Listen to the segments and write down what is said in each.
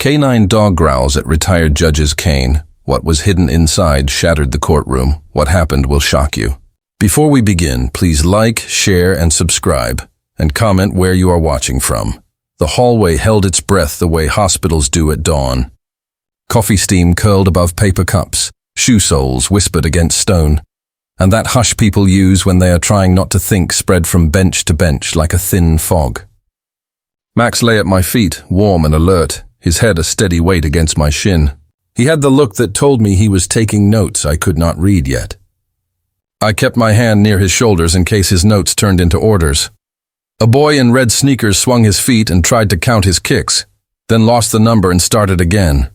Canine dog growls at retired judge's cane. What was hidden inside shattered the courtroom. What happened will shock you. Before we begin, please like, share, and subscribe, and comment where you are watching from. The hallway held its breath the way hospitals do at dawn. Coffee steam curled above paper cups, shoe soles whispered against stone, and that hush people use when they are trying not to think spread from bench to bench like a thin fog. Max lay at my feet, warm and alert, his head a steady weight against my shin. He had the look that told me he was taking notes I could not read yet. I kept my hand near his shoulders in case his notes turned into orders. A boy in red sneakers swung his feet and tried to count his kicks, then lost the number and started again.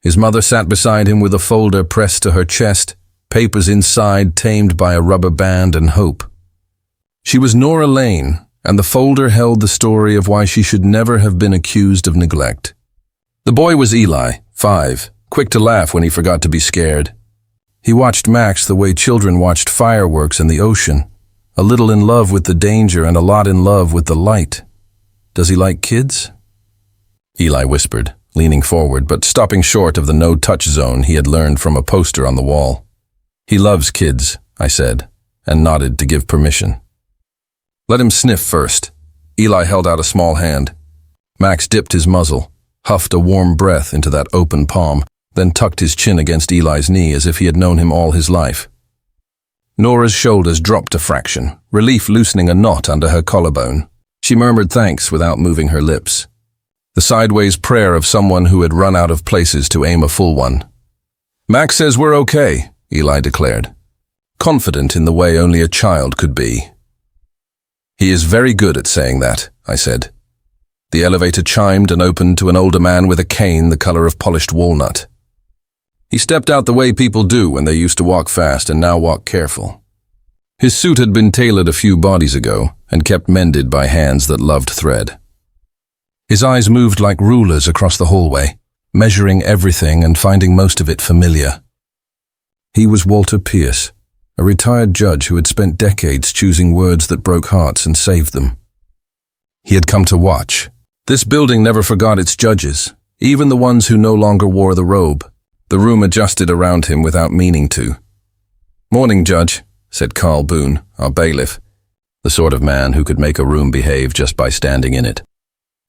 His mother sat beside him with a folder pressed to her chest, papers inside tamed by a rubber band and hope. She was Nora Lane, and the folder held the story of why she should never have been accused of neglect. The boy was Eli, 5, quick to laugh when he forgot to be scared. He watched Max the way children watched fireworks in the ocean, a little in love with the danger and a lot in love with the light. Does he like kids? Eli whispered, leaning forward but stopping short of the no-touch zone he had learned from a poster on the wall. He loves kids, I said, and nodded to give permission. Let him sniff first. Eli held out a small hand. Max dipped his muzzle, huffed a warm breath into that open palm, then tucked his chin against Eli's knee as if he had known him all his life. Nora's shoulders dropped a fraction, relief loosening a knot under her collarbone. She murmured thanks without moving her lips. The sideways prayer of someone who had run out of places to aim a full one. Max says we're okay, Eli declared, confident in the way only a child could be. He is very good at saying that, I said. The elevator chimed and opened to an older man with a cane the color of polished walnut. He stepped out the way people do when they used to walk fast and now walk careful. His suit had been tailored a few bodies ago and kept mended by hands that loved thread. His eyes moved like rulers across the hallway, measuring everything and finding most of it familiar. He was Walter Pierce, a retired judge who had spent decades choosing words that broke hearts and saved them. He had come to watch. This building never forgot its judges, even the ones who no longer wore the robe. The room adjusted around him without meaning to. Morning, Judge, said Carl Boone, our bailiff, the sort of man who could make a room behave just by standing in it.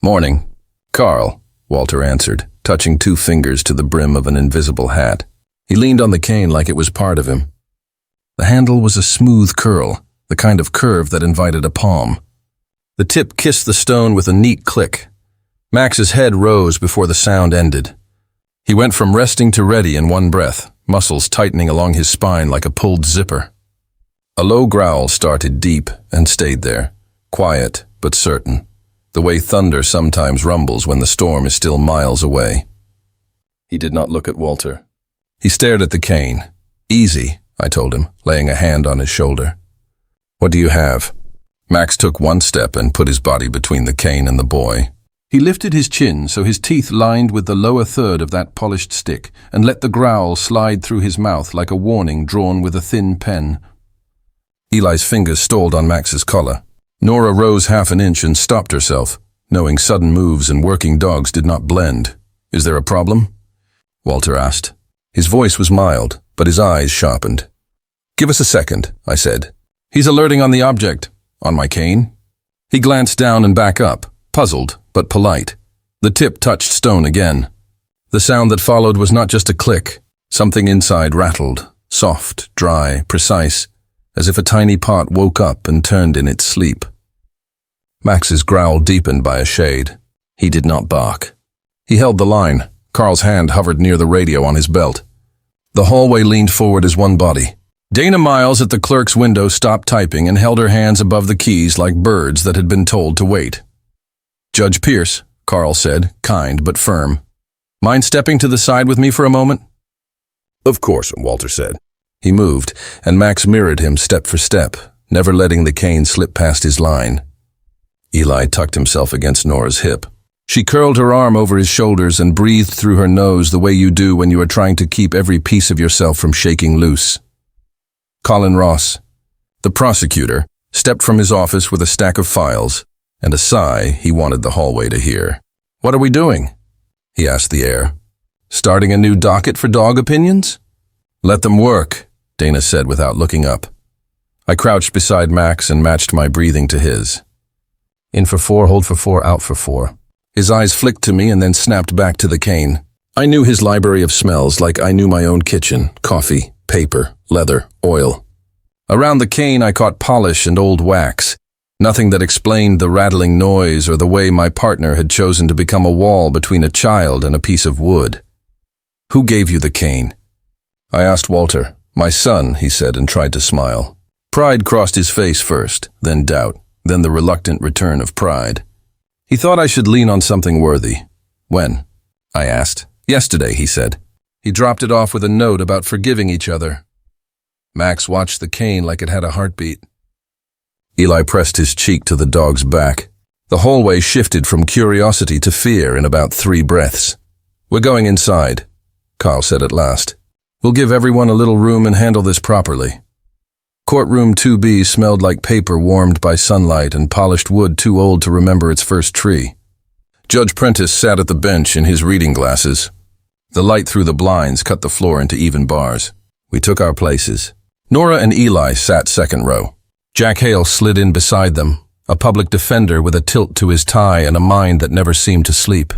Morning, Carl, Walter answered, touching 2 fingers to the brim of an invisible hat. He leaned on the cane like it was part of him. The handle was a smooth curl, the kind of curve that invited a palm. The tip kissed the stone with a neat click. Max's head rose before the sound ended. He went from resting to ready in one breath, muscles tightening along his spine like a pulled zipper. A low growl started deep and stayed there, quiet but certain, the way thunder sometimes rumbles when the storm is still miles away. He did not look at Walter. He stared at the cane. Easy, I told him, laying a hand on his shoulder. What do you have? Max took one step and put his body between the cane and the boy. He lifted his chin so his teeth lined with the lower third of that polished stick and let the growl slide through his mouth like a warning drawn with a thin pen. Eli's fingers stalled on Max's collar. Nora rose half an inch and stopped herself, knowing sudden moves and working dogs did not blend. Is there a problem? Walter asked. His voice was mild, but his eyes sharpened. Give us a second, I said. He's alerting on the object. On my cane? He glanced down and back up, puzzled but polite. The tip touched stone again. The sound that followed was not just a click. Something inside rattled, soft, dry, precise, as if a tiny part woke up and turned in its sleep. Max's growl deepened by a shade. He did not bark. He held the line. Carl's hand hovered near the radio on his belt. The hallway leaned forward as one body. Dana Miles at the clerk's window stopped typing and held her hands above the keys like birds that had been told to wait. Judge Pierce, Carl said, kind but firm. Mind stepping to the side with me for a moment? Of course, Walter said. He moved, and Max mirrored him step for step, never letting the cane slip past his line. Eli tucked himself against Nora's hip. She curled her arm over his shoulders and breathed through her nose the way you do when you are trying to keep every piece of yourself from shaking loose. Colin Ross, the prosecutor, stepped from his office with a stack of files and a sigh he wanted the hallway to hear. What are we doing? he asked the heir. Starting a new docket for dog opinions? Let them work, Dana said without looking up. I crouched beside Max and matched my breathing to his. In for 4, hold for 4, out for 4. His eyes flicked to me and then snapped back to the cane. I knew his library of smells like I knew my own kitchen: coffee, paper, leather, oil. Around the cane I caught polish and old wax, nothing that explained the rattling noise or the way my partner had chosen to become a wall between a child and a piece of wood. Who gave you the cane? I asked Walter. My son, he said, and tried to smile. Pride crossed his face first, then doubt, then the reluctant return of pride. He thought I should lean on something worthy. When? I asked. Yesterday, he said. He dropped it off with a note about forgiving each other. Max watched the cane like it had a heartbeat. Eli pressed his cheek to the dog's back. The hallway shifted from curiosity to fear in about 3 breaths. We're going inside, Carl said at last. We'll give everyone a little room and handle this properly. Courtroom 2B smelled like paper warmed by sunlight and polished wood too old to remember its first tree. Judge Prentice sat at the bench in his reading glasses. The light through the blinds cut the floor into even bars. We took our places. Nora and Eli sat second row. Jack Hale slid in beside them, a public defender with a tilt to his tie and a mind that never seemed to sleep.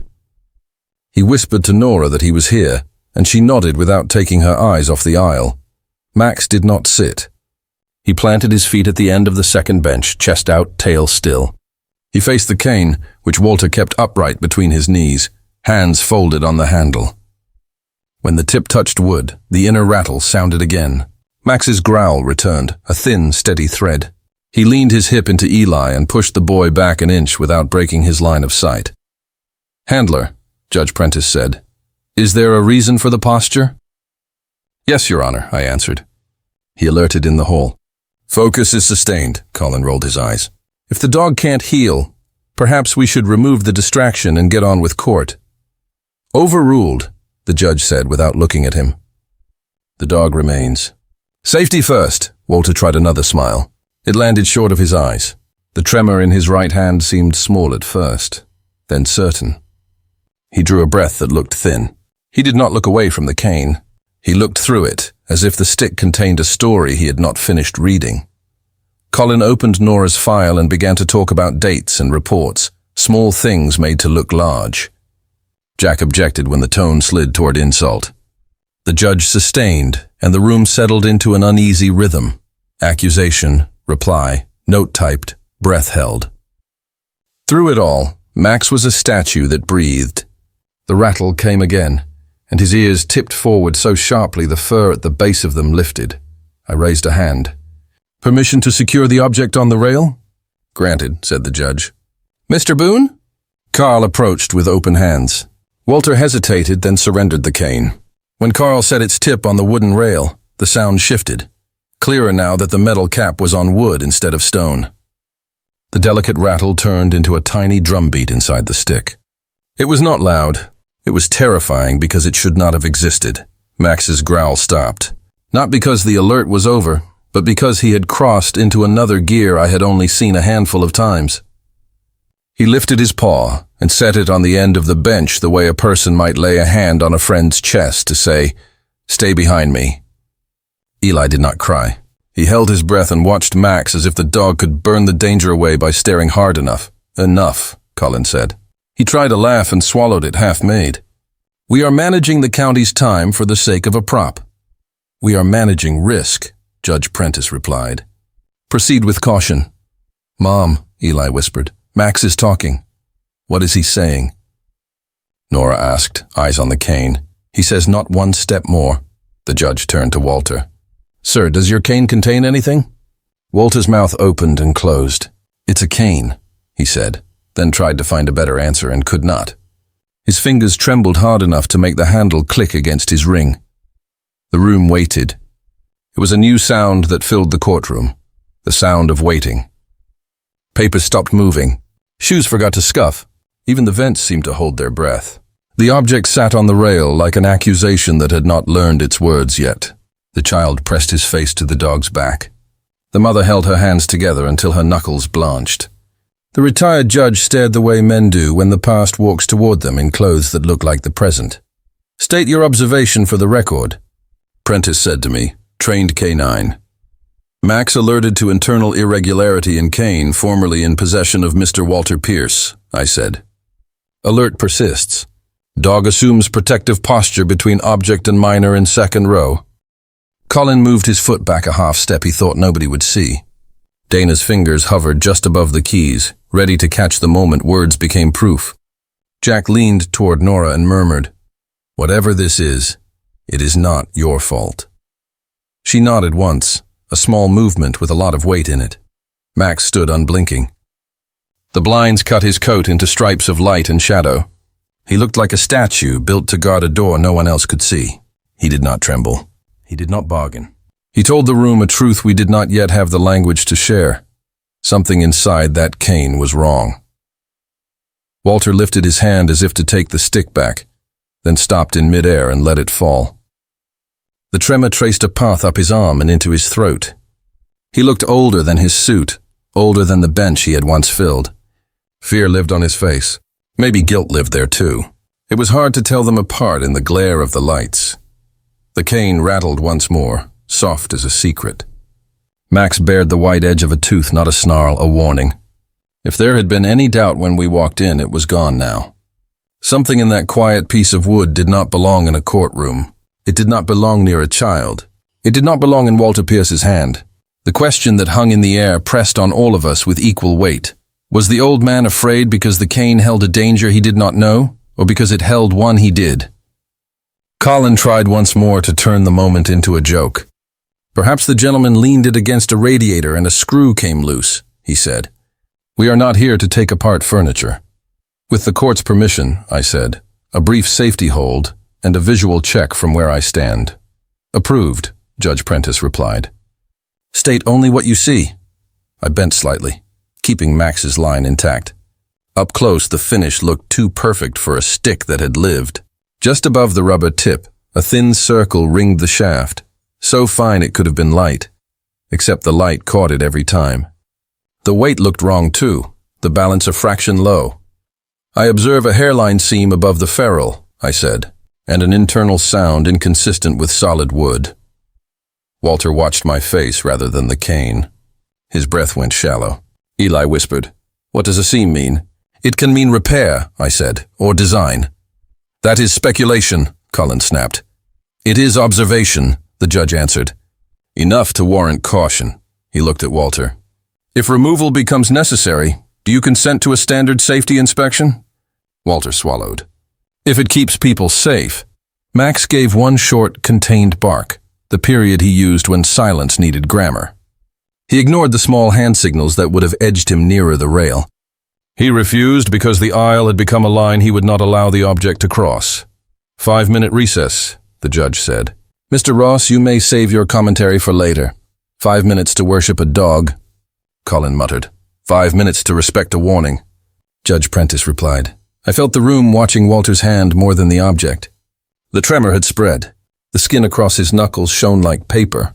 He whispered to Nora that he was here, and she nodded without taking her eyes off the aisle. Max did not sit. He planted his feet at the end of the second bench, chest out, tail still. He faced the cane, which Walter kept upright between his knees, hands folded on the handle. When the tip touched wood, the inner rattle sounded again. Max's growl returned, a thin, steady thread. He leaned his hip into Eli and pushed the boy back an inch without breaking his line of sight. Handler, Judge Prentice said, is there a reason for the posture? Yes, Your Honor, I answered. He alerted in the hall. Focus is sustained, Colin rolled his eyes. If the dog can't heal, perhaps we should remove the distraction and get on with court. Overruled, the judge said without looking at him. The dog remains. Safety first, Walter tried another smile. It landed short of his eyes. The tremor in his right hand seemed small at first, then certain. He drew a breath that looked thin. He did not look away from the cane. He looked through it, as if the stick contained a story he had not finished reading. Colin opened Nora's file and began to talk about dates and reports, small things made to look large. Jack objected when the tone slid toward insult. The judge sustained, and the room settled into an uneasy rhythm. Accusation, reply, note typed, breath held. Through it all, Max was a statue that breathed. The rattle came again, and his ears tipped forward so sharply the fur at the base of them lifted. I raised a hand. Permission to secure the object on the rail? Granted, said the judge. Mr. Boone? Carl approached with open hands. Walter hesitated, then surrendered the cane. When Carl set its tip on the wooden rail, the sound shifted. Clearer now that the metal cap was on wood instead of stone. The delicate rattle turned into a tiny drumbeat inside the stick. It was not loud. It was terrifying because it should not have existed. Max's growl stopped. Not because the alert was over, but because he had crossed into another gear I had only seen a handful of times. He lifted his paw and set it on the end of the bench the way a person might lay a hand on a friend's chest to say, "Stay behind me." Eli did not cry. He held his breath and watched Max as if the dog could burn the danger away by staring hard enough. Enough, Colin said. He tried a laugh and swallowed it half-made. We are managing the county's time for the sake of a prop. We are managing risk, Judge Prentice replied. Proceed with caution. Mom, Eli whispered. Max is talking. What is he saying? Nora asked, eyes on the cane. He says not one step more. The judge turned to Walter. Sir, does your cane contain anything? Walter's mouth opened and closed. It's a cane, he said, then tried to find a better answer and could not. His fingers trembled hard enough to make the handle click against his ring. The room waited. It was a new sound that filled the courtroom, the sound of waiting. Papers stopped moving. Shoes forgot to scuff. Even the vents seemed to hold their breath. The object sat on the rail like an accusation that had not learned its words yet. The child pressed his face to the dog's back. The mother held her hands together until her knuckles blanched. The retired judge stared the way men do when the past walks toward them in clothes that look like the present. "State your observation for the record," Prentice said to me, trained K9. "Max alerted to internal irregularity in Kane, formerly in possession of Mr. Walter Pierce," I said. "Alert persists. Dog assumes protective posture between object and minor in second row." Colin moved his foot back a half step he thought nobody would see. Dana's fingers hovered just above the keys, ready to catch the moment words became proof. Jack leaned toward Nora and murmured, "Whatever this is, it is not your fault." She nodded once, a small movement with a lot of weight in it. Max stood unblinking. The blinds cut his coat into stripes of light and shadow. He looked like a statue built to guard a door no one else could see. He did not tremble. He did not bargain. He told the room a truth we did not yet have the language to share. Something inside that Kane was wrong. Walter lifted his hand as if to take the stick back, then stopped in midair and let it fall. The tremor traced a path up his arm and into his throat. He looked older than his suit, older than the bench he had once filled. Fear lived on his face. Maybe guilt lived there too. It was hard to tell them apart in the glare of the lights. The cane rattled once more, soft as a secret. Max bared the white edge of a tooth, not a snarl, a warning. If there had been any doubt when we walked in, it was gone now. Something in that quiet piece of wood did not belong in a courtroom. It did not belong near a child. It did not belong in Walter Pierce's hand. The question that hung in the air pressed on all of us with equal weight. Was the old man afraid because the cane held a danger he did not know, or because it held one he did? Colin tried once more to turn the moment into a joke. "Perhaps the gentleman leaned it against a radiator and a screw came loose," he said. "We are not here to take apart furniture." "With the court's permission," I said, "a brief safety hold and a visual check from where I stand." "Approved," Judge Prentice replied. "State only what you see." I bent slightly, keeping Max's line intact. Up close, the finish looked too perfect for a stick that had lived. Just above the rubber tip, a thin circle ringed the shaft, so fine it could have been light, except the light caught it every time. The weight looked wrong too, the balance a fraction low. "I observe a hairline seam above the ferrule," I said, "and an internal sound inconsistent with solid wood." Walter watched my face rather than the cane. His breath went shallow. Eli whispered, "What does a seam mean?" "It can mean repair," I said, "or design." "That is speculation," Colin snapped. "It is observation," the judge answered. "Enough to warrant caution." He looked at Walter. "If removal becomes necessary, do you consent to a standard safety inspection?" Walter swallowed. "If it keeps people safe." Max gave one short, contained bark, the period he used when silence needed grammar. He ignored the small hand signals that would have edged him nearer the rail. He refused because the aisle had become a line he would not allow the object to cross. 5-minute recess, the judge said. "Mr. Ross, you may save your commentary for later. 5 minutes to worship a dog," Colin muttered. 5 minutes to respect a warning, Judge Prentice replied. I felt the room watching Walter's hand more than the object. The tremor had spread. The skin across his knuckles shone like paper.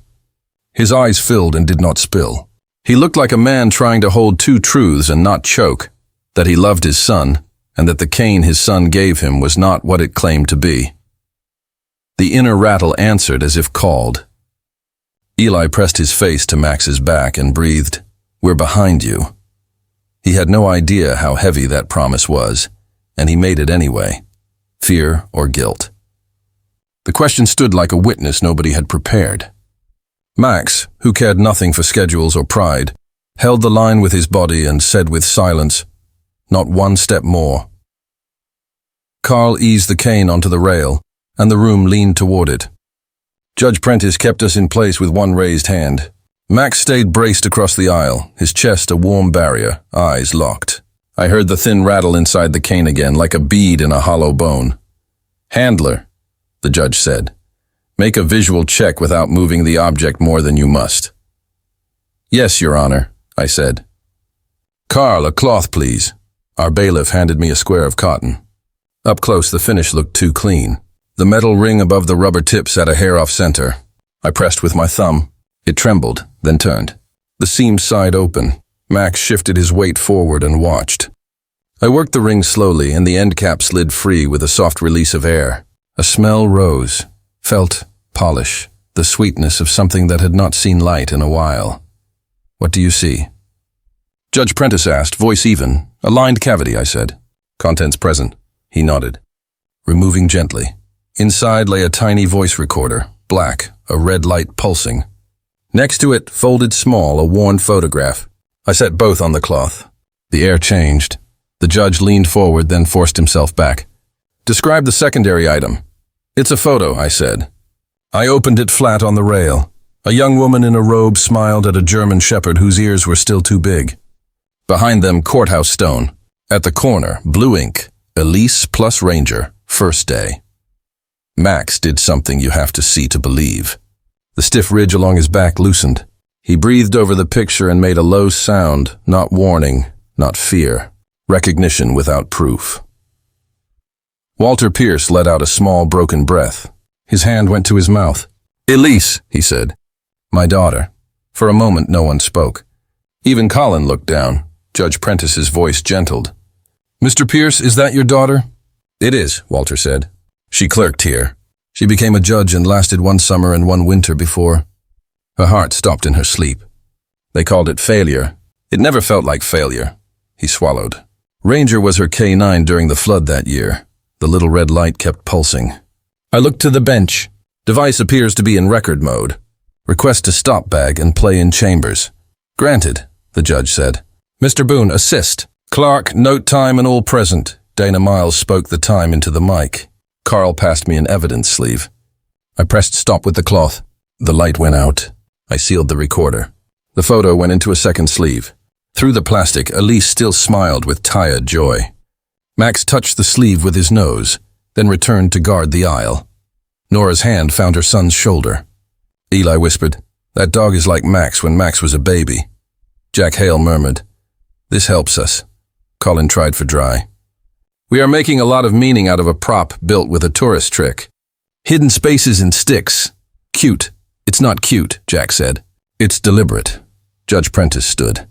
His eyes filled and did not spill. He looked like a man trying to hold two truths and not choke, that he loved his son, and that the cane his son gave him was not what it claimed to be. The inner rattle answered as if called. Eli pressed his face to Max's back and breathed, "We're behind you." He had no idea how heavy that promise was, and he made it anyway. Fear or guilt? The question stood like a witness nobody had prepared. Max, who cared nothing for schedules or pride, held the line with his body and said with silence, "Not one step more." Carl eased the cane onto the rail, and the room leaned toward it. Judge Prentice kept us in place with one raised hand. Max stayed braced across the aisle, his chest a warm barrier, eyes locked. I heard the thin rattle inside the cane again, like a bead in a hollow bone. "Handler," the judge said, "make a visual check without moving the object more than you must." "Yes, Your Honor," I said. "Carl, a cloth, please." Our bailiff handed me a square of cotton. Up close, the finish looked too clean. The metal ring above the rubber tip sat a hair off center. I pressed with my thumb. It trembled, then turned. The seam side open. Max shifted his weight forward and watched. I worked the ring slowly, and the end cap slid free with a soft release of air. A smell rose, felt polish, the sweetness of something that had not seen light in a while. "What do you see?" Judge Prentice asked, voice even. "A lined cavity," I said. "Contents present." He nodded. Removing gently. Inside lay a tiny voice recorder, black, a red light pulsing. Next to it, folded small, a worn photograph. I set both on the cloth. The air changed. The judge leaned forward, then forced himself back. "Describe the secondary item." "It's a photo," I said. I opened it flat on the rail. A young woman in a robe smiled at a German shepherd whose ears were still too big. Behind them, courthouse stone. At the corner, blue ink, Elise plus Ranger, first day. Max did something you have to see to believe. The stiff ridge along his back loosened. He breathed over the picture and made a low sound, not warning, not fear. Recognition without proof. Walter Pierce let out a small, broken breath. His hand went to his mouth. "Elise," he said. "My daughter." For a moment, no one spoke. Even Colin looked down. Judge Prentice's voice gentled. "Mr. Pierce, is that your daughter?" "It is," Walter said. "She clerked here. She became a judge and lasted one summer and one winter before." Her heart stopped in her sleep. "They called it failure. It never felt like failure." He swallowed. "Ranger was her K9 during the flood that year." The little red light kept pulsing. I looked to the bench. Device appears to be in record mode. Request to stop bag and play in chambers. "Granted," the judge said. "Mr. Boone, assist." "Clark, note time and all present." Dana Miles spoke the time into the mic. Carl passed me an evidence sleeve. I pressed stop with the cloth. The light went out. I sealed the recorder. The photo went into a second sleeve. Through the plastic, Elise still smiled with tired joy. Max touched the sleeve with his nose, then returned to guard the aisle. Nora's hand found her son's shoulder. Eli whispered, "That dog is like Max when Max was a baby." Jack Hale murmured, "This helps us." Colin tried for dry. "We are making a lot of meaning out of a prop built with a tourist trick. Hidden spaces and sticks. Cute. It's not cute," Jack said. "It's deliberate." Judge Prentice stood.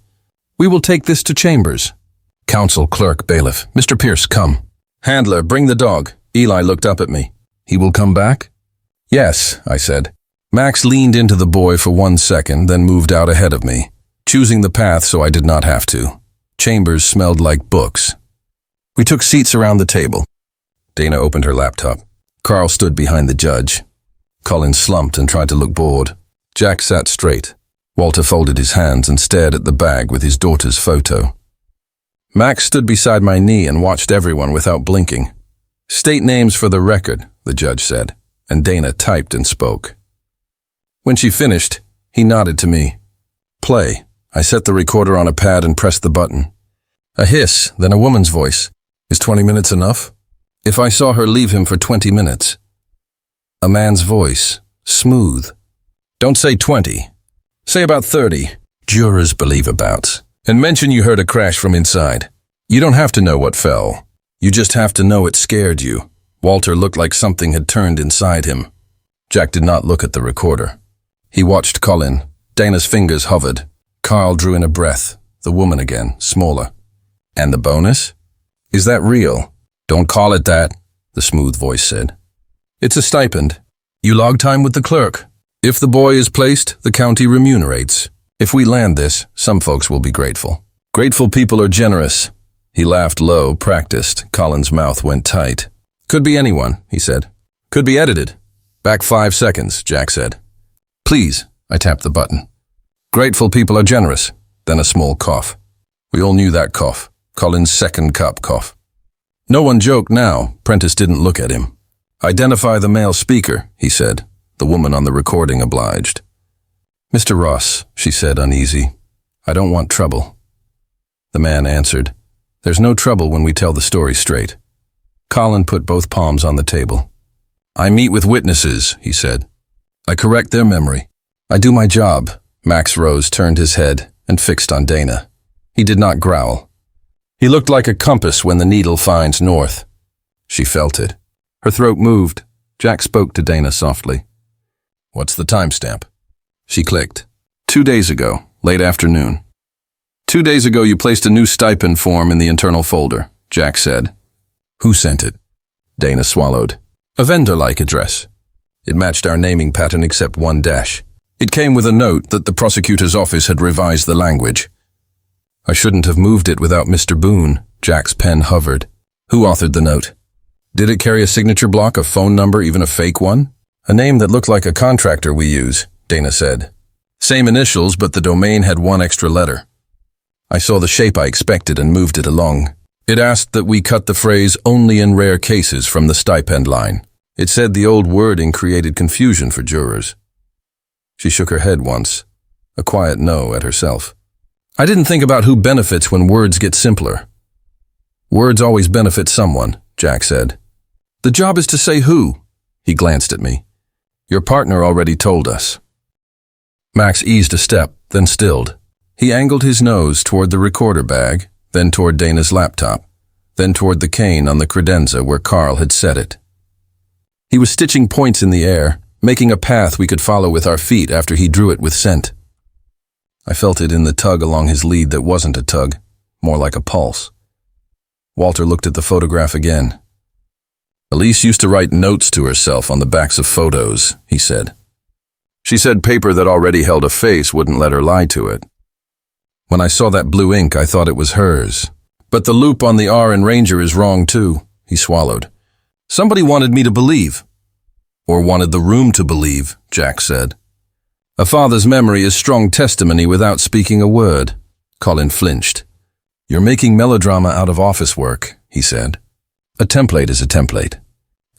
"We will take this to chambers." Counsel, clerk, bailiff. "Mr. Pierce, come." "Handler, bring the dog." Eli looked up at me. "He will come back?" "Yes," I said. Max leaned into the boy for 1 second, then moved out ahead of me, choosing the path so I did not have to. Chambers smelled like books. We took seats around the table. Dana opened her laptop. Carl stood behind the judge. Colin slumped and tried to look bored. Jack sat straight. Walter folded his hands and stared at the bag with his daughter's photo. Max stood beside my knee and watched everyone without blinking. "State names for the record," the judge said, and Dana typed and spoke. When she finished, he nodded to me. "Play." I set the recorder on a pad and pressed the button. A hiss, then a woman's voice. "Is 20 minutes enough?" "If I saw her leave him for 20 minutes. A man's voice, smooth. "Don't say 20. Say about 30. Jurors believe about. And mention you heard a crash from inside. You don't have to know what fell. You just have to know it scared you." Walter looked like something had turned inside him. Jack did not look at the recorder. He watched Colin. Dana's fingers hovered. Carl drew in a breath. The woman again, smaller. "And the bonus? Is that real?" "Don't call it that," the smooth voice said. "It's a stipend. You log time with the clerk. If the boy is placed, the county remunerates. If we land this, some folks will be grateful. Grateful people are generous." He laughed low, practiced. Colin's mouth went tight. "Could be anyone," he said. "Could be edited." "Back 5 seconds," Jack said. "Please," I tapped the button. "Grateful people are generous." Then a small cough. We all knew that cough. Colin's second cup cough. No one joked now. Prentice didn't look at him. "Identify the male speaker," he said. The woman on the recording obliged. "Mr. Ross," she said, uneasy. "I don't want trouble." The man answered, "There's no trouble when we tell the story straight." Colin put both palms on the table. "I meet with witnesses," he said. "I correct their memory. I do my job." Max rose, turned his head, and fixed on Dana. He did not growl. He looked like a compass when the needle finds north. She felt it. Her throat moved. Jack spoke to Dana softly. "What's the timestamp?" She clicked. 2 days ago, late afternoon. 2 days ago you placed a new stipend form in the internal folder, Jack said. Who sent it? Dana swallowed. A vendor-like address. It matched our naming pattern except one dash. It came with a note that the prosecutor's office had revised the language. I shouldn't have moved it without Mr. Boone. Jack's pen hovered. Who authored the note? Did it carry a signature block, a phone number, even a fake one? A name that looked like a contractor we use, Dana said. Same initials, but the domain had one extra letter. I saw the shape I expected and moved it along. It asked that we cut the phrase "only in rare cases" from the stipend line. It said the old wording created confusion for jurors. She shook her head once, a quiet no at herself. I didn't think about who benefits when words get simpler. Words always benefit someone, Jack said. The job is to say who. He glanced at me. Your partner already told us. Max eased a step, then stilled. He angled his nose toward the recorder bag, then toward Dana's laptop, then toward the cane on the credenza where Carl had set it. He was stitching points in the air, making a path we could follow with our feet after he drew it with scent. I felt it in the tug along his lead that wasn't a tug, more like a pulse. Walter looked at the photograph again. Elise used to write notes to herself on the backs of photos, he said. She said paper that already held a face wouldn't let her lie to it. When I saw that blue ink, I thought it was hers. But the loop on the R in Ranger is wrong too, he swallowed. Somebody wanted me to believe. Or wanted the room to believe, Jack said. A father's memory is strong testimony without speaking a word. Colin flinched. You're making melodrama out of office work, he said. A template is a template.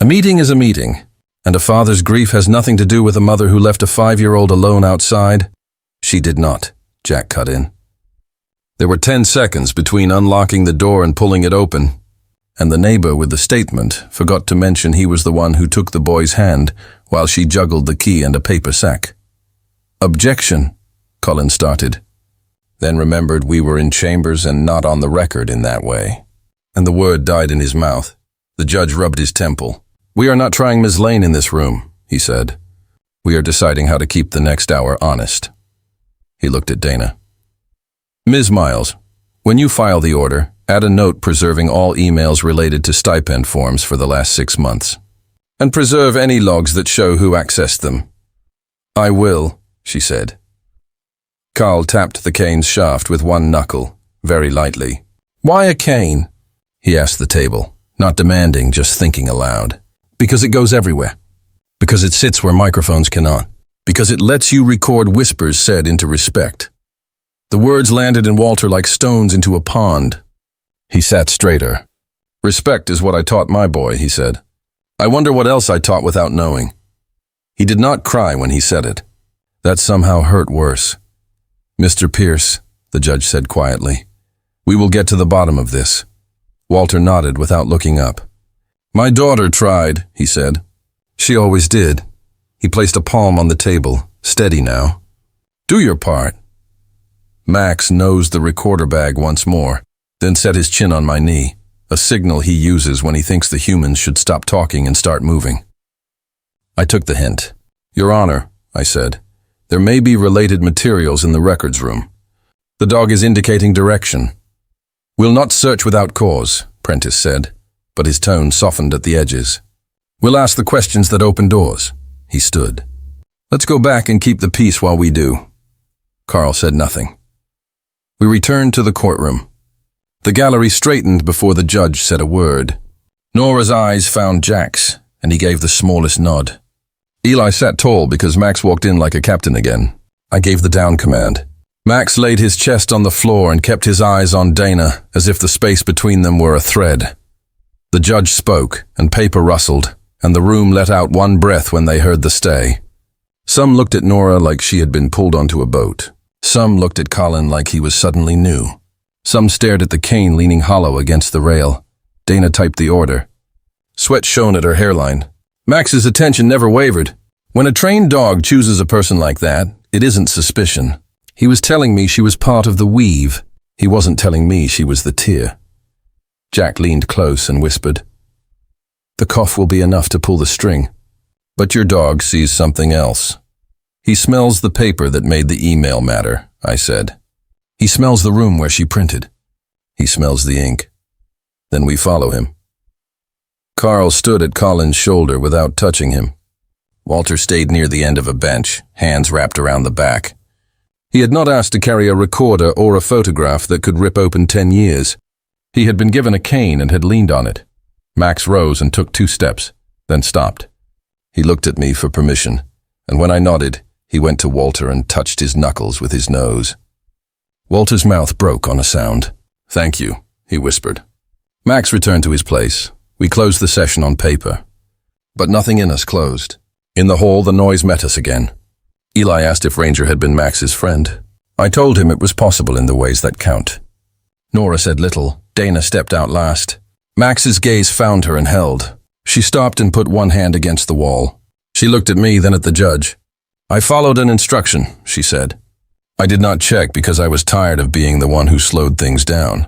A meeting is a meeting. And a father's grief has nothing to do with a mother who left a 5-year-old alone outside. She did not, Jack cut in. There were 10 seconds between unlocking the door and pulling it open, and the neighbor with the statement forgot to mention he was the one who took the boy's hand while she juggled the key and a paper sack. Objection, Colin started, then remembered we were in chambers and not on the record in that way, and the word died in his mouth. The judge rubbed his temple. We are not trying Ms. Lane in this room, he said. We are deciding how to keep the next hour honest. He looked at Dana. Ms. Miles, when you file the order, add a note preserving all emails related to stipend forms for the last 6 months. And preserve any logs that show who accessed them. I will, she said. Carl tapped the cane's shaft with one knuckle, very lightly. Why a cane? He asked the table, not demanding, just thinking aloud. Because it goes everywhere. Because it sits where microphones cannot. Because it lets you record whispers said into respect. The words landed in Walter like stones into a pond. He sat straighter. Respect is what I taught my boy, he said. I wonder what else I taught without knowing. He did not cry when he said it. That somehow hurt worse. Mr. Pierce, the judge said quietly, we will get to the bottom of this. Walter nodded without looking up. My daughter tried, he said. She always did. He placed a palm on the table, steady now. Do your part. Max nosed the recorder bag once more, then set his chin on my knee, a signal he uses when he thinks the humans should stop talking and start moving. I took the hint. Your Honor, I said, there may be related materials in the records room. The dog is indicating direction. We'll not search without cause, Prentice said, but his tone softened at the edges. We'll ask the questions that open doors. He stood. Let's go back and keep the peace while we do. Carl said nothing. We returned to the courtroom. The gallery straightened before the judge said a word. Nora's eyes found Jack's, and he gave the smallest nod. Eli sat tall because Max walked in like a captain again. I gave the down command. Max laid his chest on the floor and kept his eyes on Dana, as if the space between them were a thread. The judge spoke, and paper rustled, and the room let out one breath when they heard the stay. Some looked at Nora like she had been pulled onto a boat. Some looked at Colin like he was suddenly new. Some stared at the cane leaning hollow against the rail. Dana typed the order. Sweat shone at her hairline. Max's attention never wavered. When a trained dog chooses a person like that, it isn't suspicion. He was telling me she was part of the weave. He wasn't telling me she was the tear. Jack leaned close and whispered, The cough will be enough to pull the string. But your dog sees something else. He smells the paper that made the email matter, I said. He smells the room where she printed. He smells the ink. Then we follow him. Carl stood at Colin's shoulder without touching him. Walter stayed near the end of a bench, hands wrapped around the back. He had not asked to carry a recorder or a photograph that could rip open 10 years. He had been given a cane and had leaned on it. Max rose and took 2 steps, then stopped. He looked at me for permission, and when I nodded, he went to Walter and touched his knuckles with his nose. Walter's mouth broke on a sound. "Thank you," he whispered. Max returned to his place. We closed the session on paper. But nothing in us closed. In the hall, the noise met us again. Eli asked if Ranger had been Max's friend. I told him it was possible in the ways that count. Nora said little. Dana stepped out last. Max's gaze found her and held. She stopped and put one hand against the wall. She looked at me, then at the judge. "I followed an instruction," she said. I did not check because I was tired of being the one who slowed things down.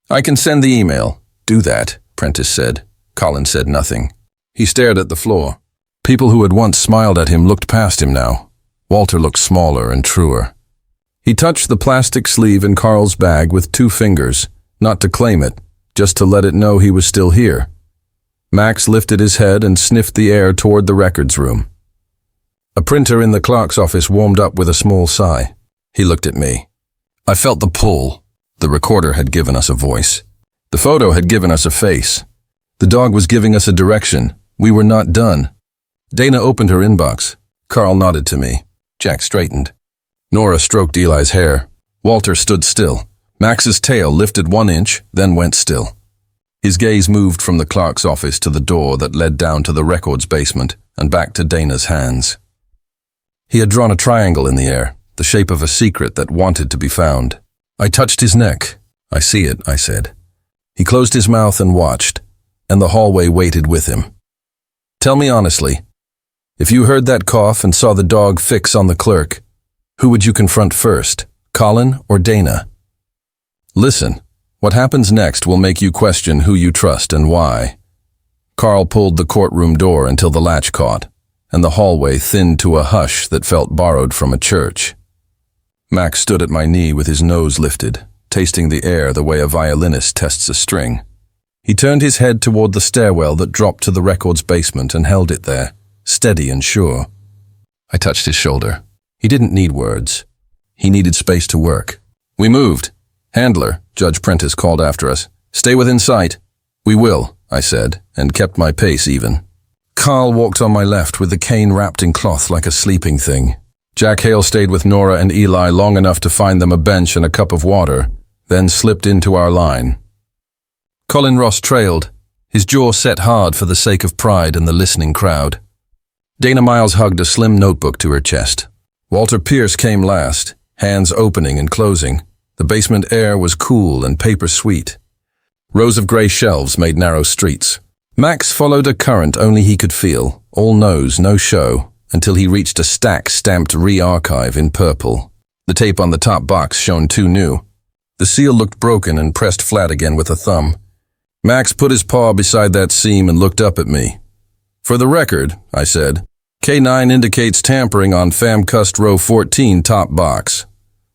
"I can send the email." "Do that," Prentice said. Colin said nothing. He stared at the floor. People who had once smiled at him looked past him now. Walter looked smaller and truer. He touched the plastic sleeve in Carl's bag with 2 fingers, not to claim it, just to let it know he was still here. Max lifted his head and sniffed the air toward the records room. A printer in the clerk's office warmed up with a small sigh. He looked at me. I felt the pull. The recorder had given us a voice. The photo had given us a face. The dog was giving us a direction. We were not done. Dana opened her inbox. Carl nodded to me. Jack straightened. Nora stroked Eli's hair. Walter stood still. Max's tail lifted 1 inch, then went still. His gaze moved from the clerk's office to the door that led down to the records basement and back to Dana's hands. He had drawn a triangle in the air, the shape of a secret that wanted to be found. I touched his neck. "I see it," I said. He closed his mouth and watched, and the hallway waited with him. "Tell me honestly, if you heard that cough and saw the dog fix on the clerk, who would you confront first, Colin or Dana? Listen, what happens next will make you question who you trust and why." Carl pulled the courtroom door until the latch caught, and the hallway thinned to a hush that felt borrowed from a church. Max stood at my knee with his nose lifted, tasting the air the way a violinist tests a string. He turned his head toward the stairwell that dropped to the records basement and held it there, steady and sure. I touched his shoulder. He didn't need words. He needed space to work. We moved. "Handler," Judge Prentice called after us. "Stay within sight." "We will," I said, and kept my pace even. Carl walked on my left with the cane wrapped in cloth like a sleeping thing. Jack Hale stayed with Nora and Eli long enough to find them a bench and a cup of water, then slipped into our line. Colin Ross trailed, his jaw set hard for the sake of pride and the listening crowd. Dana Miles hugged a slim notebook to her chest. Walter Pierce came last, hands opening and closing. The basement air was cool and paper sweet. Rows of gray shelves made narrow streets. Max followed a current only he could feel, all nose, no show, until he reached a stack stamped Re-Archive in purple. The tape on the top box shone too new. The seal looked broken and pressed flat again with a thumb. Max put his paw beside that seam and looked up at me. "For the record," I said, "K9 indicates tampering on FAMCUST row 14 top box."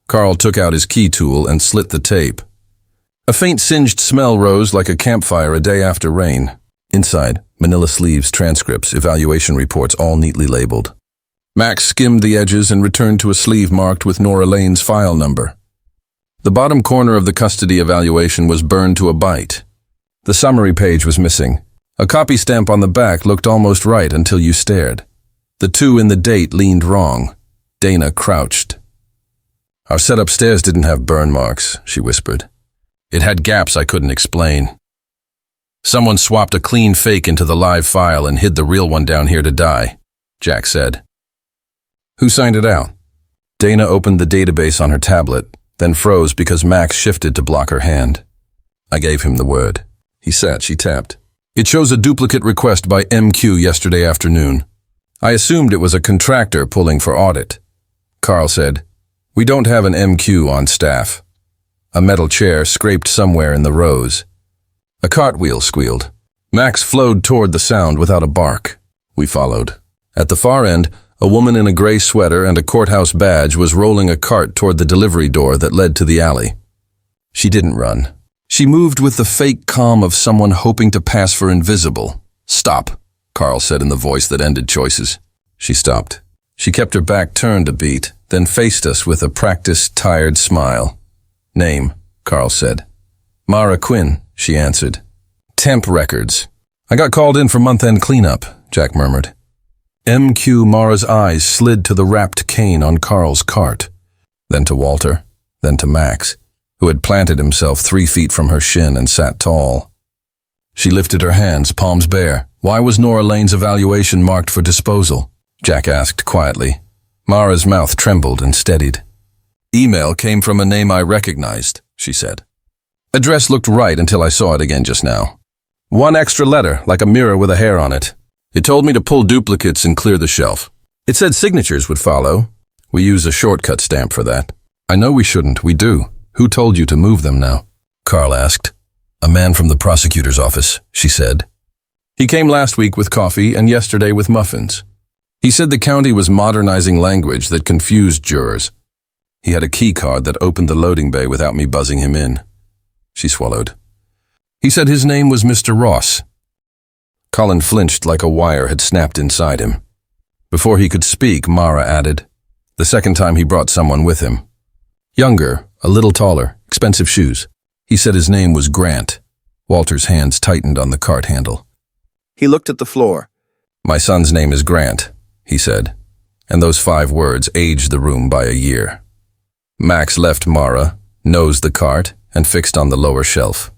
Carl took out his key tool and slit the tape. A faint singed smell rose like a campfire a day after rain. Inside, manila sleeves, transcripts, evaluation reports, all neatly labeled. Max skimmed the edges and returned to a sleeve marked with Nora Lane's file number. The bottom corner of the custody evaluation was burned to a bite. The summary page was missing. A copy stamp on the back looked almost right until you stared. The 2 in the date leaned wrong. Dana crouched. "Our set upstairs didn't have burn marks," she whispered. "It had gaps I couldn't explain. Someone swapped a clean fake into the live file and hid the real one down here to die," Jack said. "Who signed it out?" Dana opened the database on her tablet, then froze because Max shifted to block her hand. I gave him the word. He sat, she tapped. "It shows a duplicate request by MQ yesterday afternoon. I assumed it was a contractor pulling for audit." Carl said, "We don't have an MQ on staff." A metal chair scraped somewhere in the rows. A cartwheel squealed. Max flowed toward the sound without a bark. We followed. At the far end, A woman in a gray sweater and a courthouse badge was rolling a cart toward the delivery door that led to the alley. She didn't run. She moved with the fake calm of someone hoping to pass for invisible. "Stop," Carl said in the voice that ended choices. She stopped. She kept her back turned a beat, then faced us with a practiced, tired smile. "Name," Carl said. "Mara Quinn," she answered. "Temp records." "I got called in for month-end cleanup," Jack murmured. MQ Mara's eyes slid to the wrapped cane on Carl's cart, then to Walter, then to Max, who had planted himself 3 feet from her shin and sat tall. She lifted her hands, palms bare. "Why was Nora Lane's evaluation marked for disposal?" Jack asked quietly. Mara's mouth trembled and steadied. "Email came from a name I recognized," she said. "Address looked right until I saw it again just now. 1 extra letter, like a mirror with a hair on it. It told me to pull duplicates and clear the shelf. It said signatures would follow. We use a shortcut stamp for that." "I know we shouldn't. We do. Who told you to move them now?" Carl asked. "A man from the prosecutor's office," she said. "He came last week with coffee and yesterday with muffins. He said the county was modernizing language that confused jurors. He had a key card that opened the loading bay without me buzzing him in." She swallowed. "He said his name was Mr. Ross." Colin flinched like a wire had snapped inside him. Before he could speak, Mara added, "The second time he brought someone with him. Younger, a little taller, expensive shoes. He said his name was Grant." Walter's hands tightened on the cart handle. He looked at the floor. "My son's name is Grant," he said, and those 5 words aged the room by a year. Max left Mara, nosed the cart, and fixed on the lower shelf.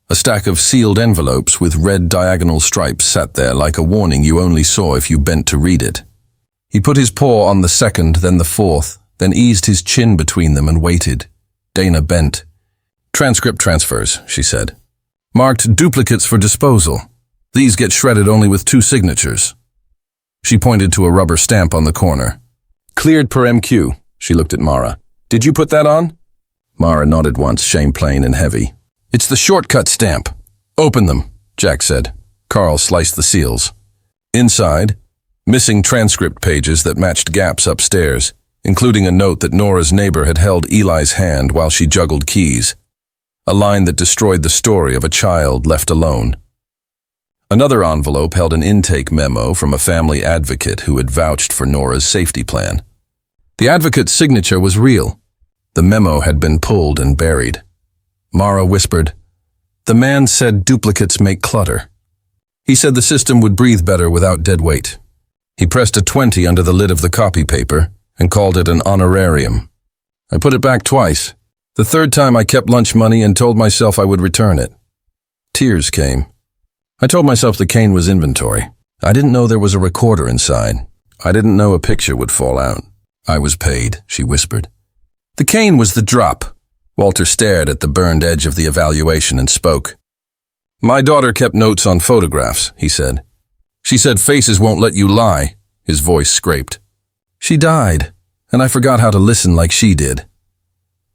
A stack of sealed envelopes with red diagonal stripes sat there like a warning you only saw if you bent to read it. He put his paw on the second, then the fourth, then eased his chin between them and waited. Dana bent. "Transcript transfers," she said. "Marked duplicates for disposal. These get shredded only with 2 signatures." She pointed to a rubber stamp on the corner. "Cleared per MQ," she looked at Mara. "Did you put that on?" Mara nodded once, shame plain and heavy. "It's the shortcut stamp." "Open them," Jack said. Carl sliced the seals. Inside, missing transcript pages that matched gaps upstairs, including a note that Nora's neighbor had held Eli's hand while she juggled keys. A line that destroyed the story of a child left alone. Another envelope held an intake memo from a family advocate who had vouched for Nora's safety plan. The advocate's signature was real. The memo had been pulled and buried. Mara whispered, "The man said duplicates make clutter. He said the system would breathe better without dead weight. He pressed a 20 under the lid of the copy paper and called it an honorarium. I put it back twice. The third time I kept lunch money and told myself I would return it. Tears came. I told myself the cane was inventory. I didn't know there was a recorder inside. I didn't know a picture would fall out. I was paid," she whispered. "The cane was the drop." Walter stared at the burned edge of the evaluation and spoke. "My daughter kept notes on photographs," he said. "She said faces won't let you lie." His voice scraped. "She died, and I forgot how to listen like she did."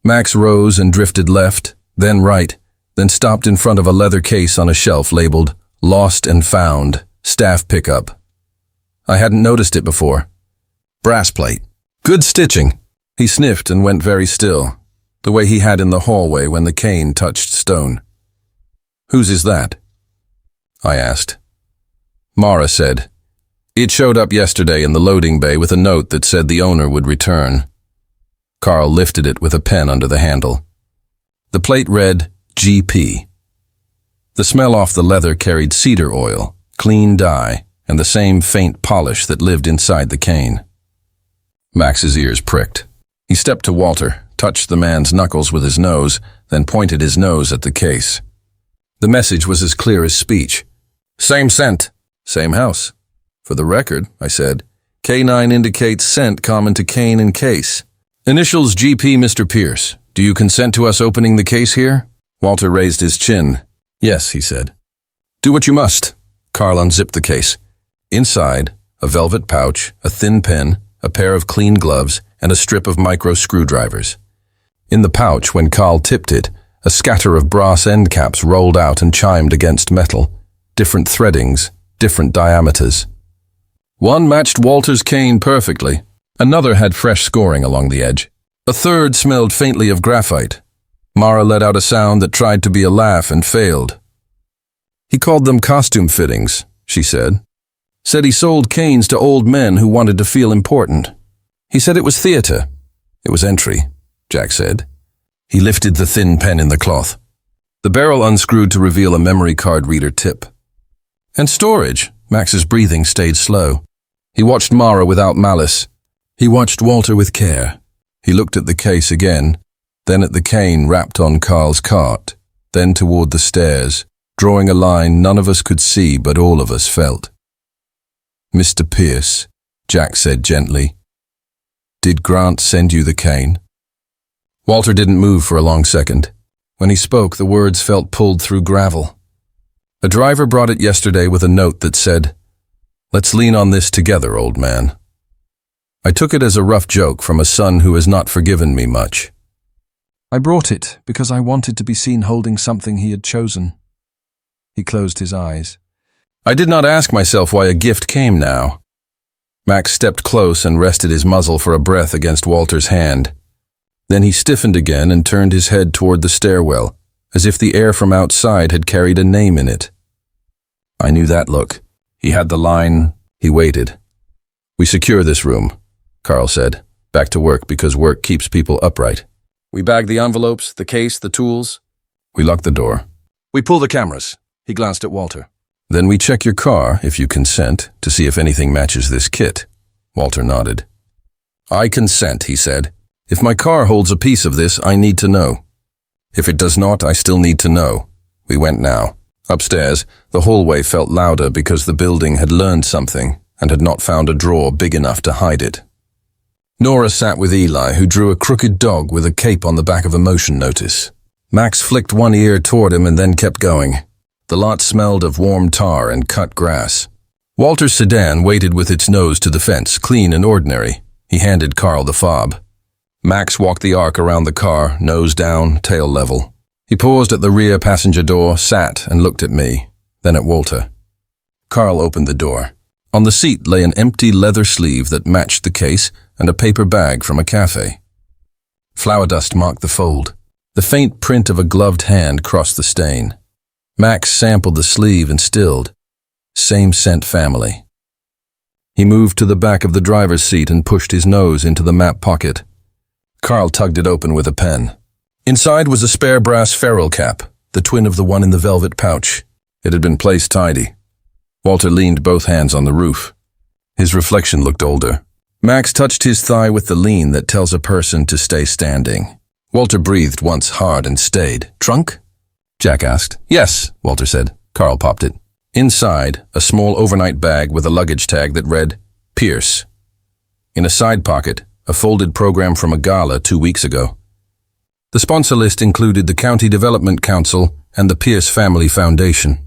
Max rose and drifted left, then right, then stopped in front of a leather case on a shelf labeled "Lost and Found, Staff Pickup." I hadn't noticed it before. Brass plate. "Good stitching." He sniffed and went very still, the way he had in the hallway when the cane touched stone. "Whose is that?" I asked. Mara said, "It showed up yesterday in the loading bay with a note that said the owner would return." Carl lifted it with a pen under the handle. The plate read, GP. The smell off the leather carried cedar oil, clean dye, and the same faint polish that lived inside the cane. Max's ears pricked. He stepped to Walter, touched the man's knuckles with his nose, then pointed his nose at the case. The message was as clear as speech. "Same scent, same house." "For the record," I said, "K9 indicates scent common to cane and case. Initials GP Mr. Pierce. Do you consent to us opening the case here?" Walter raised his chin. "Yes," he said. "Do what you must." Carl unzipped the case. Inside, a velvet pouch, a thin pen, a pair of clean gloves, and a strip of micro screwdrivers. In the pouch, when Carl tipped it, a scatter of brass end caps rolled out and chimed against metal, different threadings, different diameters. One matched Walter's cane perfectly. Another had fresh scoring along the edge. A third smelled faintly of graphite. Mara let out a sound that tried to be a laugh and failed. He called them costume fittings, she said. Said he sold canes to old men who wanted to feel important. He said it was theater. It was entry, Jack said. He lifted the thin pen in the cloth. The barrel unscrewed to reveal a memory card reader tip. And storage. Max's breathing stayed slow. He watched Mara without malice. He watched Walter with care. He looked at the case again, then at the cane wrapped on Carl's cart, then toward the stairs, drawing a line none of us could see but all of us felt. Mr. Pierce, Jack said gently, did Grant send you the cane? Walter didn't move for a long second. When he spoke, the words felt pulled through gravel. A driver brought it yesterday with a note that said, "Let's lean on this together, old man." I took it as a rough joke from a son who has not forgiven me much. I brought it because I wanted to be seen holding something he had chosen. He closed his eyes. I did not ask myself why a gift came now. Max stepped close and rested his muzzle for a breath against Walter's hand. Then he stiffened again and turned his head toward the stairwell, as if the air from outside had carried a name in it. I knew that look. He had the line. He waited. "We secure this room," Carl said. "Back to work because work keeps people upright." We bag the envelopes, the case, the tools. We lock the door. We pull the cameras. He glanced at Walter. Then we check your car, if you consent, to see if anything matches this kit. Walter nodded. I consent, he said. If my car holds a piece of this, I need to know. If it does not, I still need to know. We went now. Upstairs, the hallway felt louder because the building had learned something and had not found a drawer big enough to hide it. Nora sat with Eli, who drew a crooked dog with a cape on the back of a motion notice. Max flicked one ear toward him and then kept going. The lot smelled of warm tar and cut grass. Walter's sedan waited with its nose to the fence, clean and ordinary. He handed Carl the fob. Max walked the arc around the car, nose down, tail level. He paused at the rear passenger door, sat, and looked at me, then at Walter. Carl opened the door. On the seat lay an empty leather sleeve that matched the case and a paper bag from a cafe. Flour dust marked the fold. The faint print of a gloved hand crossed the stain. Max sampled the sleeve and stilled. Same scent family. He moved to the back of the driver's seat and pushed his nose into the map pocket. Carl tugged it open with a pen. Inside was a spare brass ferrule cap, the twin of the one in the velvet pouch. It had been placed tidy. Walter leaned both hands on the roof. His reflection looked older. Max touched his thigh with the lean that tells a person to stay standing. Walter breathed once hard and stayed. Trunk? Jack asked. Yes, Walter said. Carl popped it. Inside, a small overnight bag with a luggage tag that read, Pierce. In a side pocket, a folded program from a gala 2 weeks ago. The sponsor list included the County Development Council and the Pierce Family Foundation.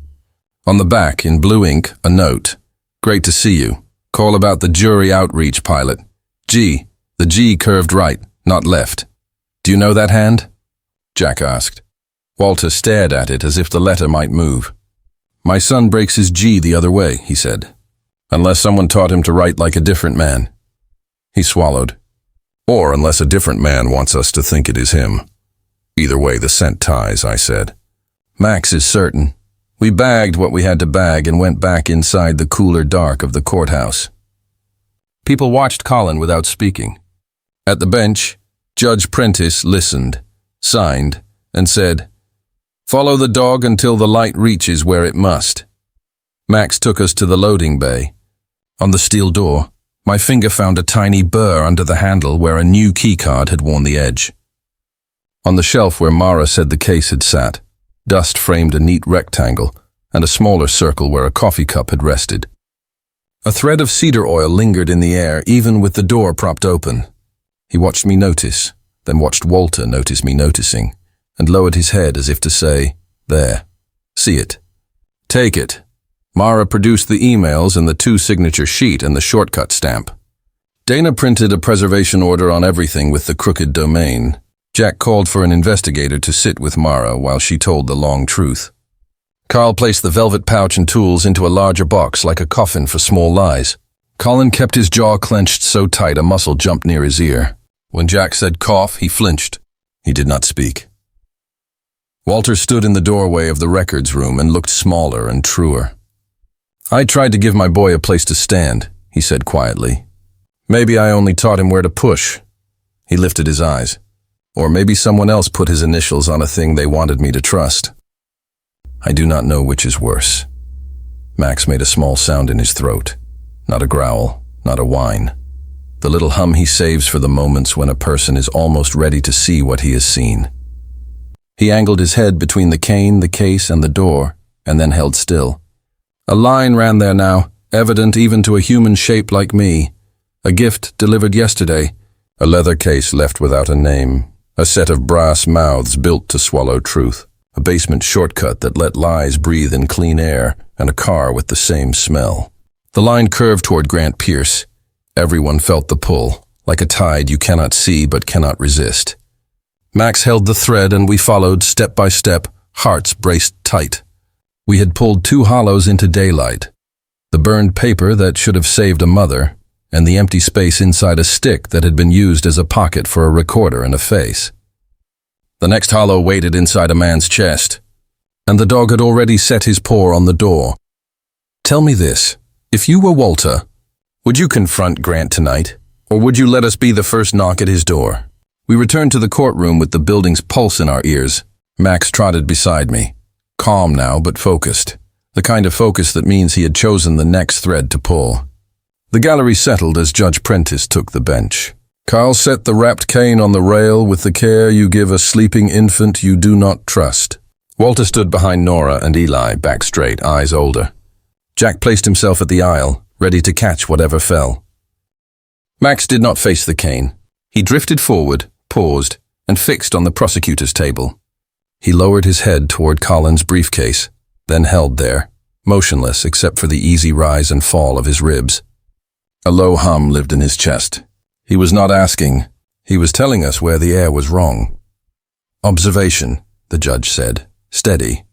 On the back, in blue ink, a note. Great to see you. Call about the jury outreach pilot. G. The G curved right, not left. Do you know that hand? Jack asked. Walter stared at it as if the letter might move. My son breaks his G the other way, he said. Unless someone taught him to write like a different man. He swallowed. Or unless a different man wants us to think it is him. Either way, the scent ties, I said. Max is certain. We bagged what we had to bag and went back inside the cooler dark of the courthouse. People watched Colin without speaking. At the bench, Judge Prentice listened, signed, and said, Follow the dog until the light reaches where it must. Max took us to the loading bay. On the steel door, my finger found a tiny burr under the handle where a new keycard had worn the edge. On the shelf where Mara said the case had sat, dust framed a neat rectangle and a smaller circle where a coffee cup had rested. A thread of cedar oil lingered in the air even with the door propped open. He watched me notice, then watched Walter notice me noticing, and lowered his head as if to say, There, see it. Take it. Mara produced the emails and the 2-signature sheet and the shortcut stamp. Dana printed a preservation order on everything with the crooked domain. Jack called for an investigator to sit with Mara while she told the long truth. Carl placed the velvet pouch and tools into a larger box like a coffin for small lies. Colin kept his jaw clenched so tight a muscle jumped near his ear. When Jack said cough, he flinched. He did not speak. Walter stood in the doorway of the records room and looked smaller and truer. I tried to give my boy a place to stand, he said quietly. Maybe I only taught him where to push. He lifted his eyes. Or maybe someone else put his initials on a thing they wanted me to trust. I do not know which is worse. Max made a small sound in his throat. Not a growl, not a whine. The little hum he saves for the moments when a person is almost ready to see what he has seen. He angled his head between the cane, the case, and the door, and then held still. A line ran there now, evident even to a human shape like me. A gift delivered yesterday. A leather case left without a name. A set of brass mouths built to swallow truth. A basement shortcut that let lies breathe in clean air, and a car with the same smell. The line curved toward Grant Pierce. Everyone felt the pull, like a tide you cannot see but cannot resist. Max held the thread and we followed step by step, hearts braced tight. We had pulled two hollows into daylight. The burned paper that should have saved a mother, and the empty space inside a stick that had been used as a pocket for a recorder and a face. The next hollow waited inside a man's chest, and the dog had already set his paw on the door. Tell me this, if you were Walter, would you confront Grant tonight, or would you let us be the first knock at his door? We returned to the courtroom with the building's pulse in our ears. Max trotted beside me, calm now but focused, the kind of focus that means he had chosen the next thread to pull. The gallery settled as Judge Prentice took the bench. Carl set the wrapped cane on the rail with the care you give a sleeping infant you do not trust. Walter stood behind Nora and Eli, back straight, eyes older. Jack placed himself at the aisle, ready to catch whatever fell. Max did not face the cane. He drifted forward, paused, and fixed on the prosecutor's table. He lowered his head toward Colin's briefcase, then held there, motionless except for the easy rise and fall of his ribs. A low hum lived in his chest. He was not asking. He was telling us where the air was wrong. Observation, the judge said. Steady.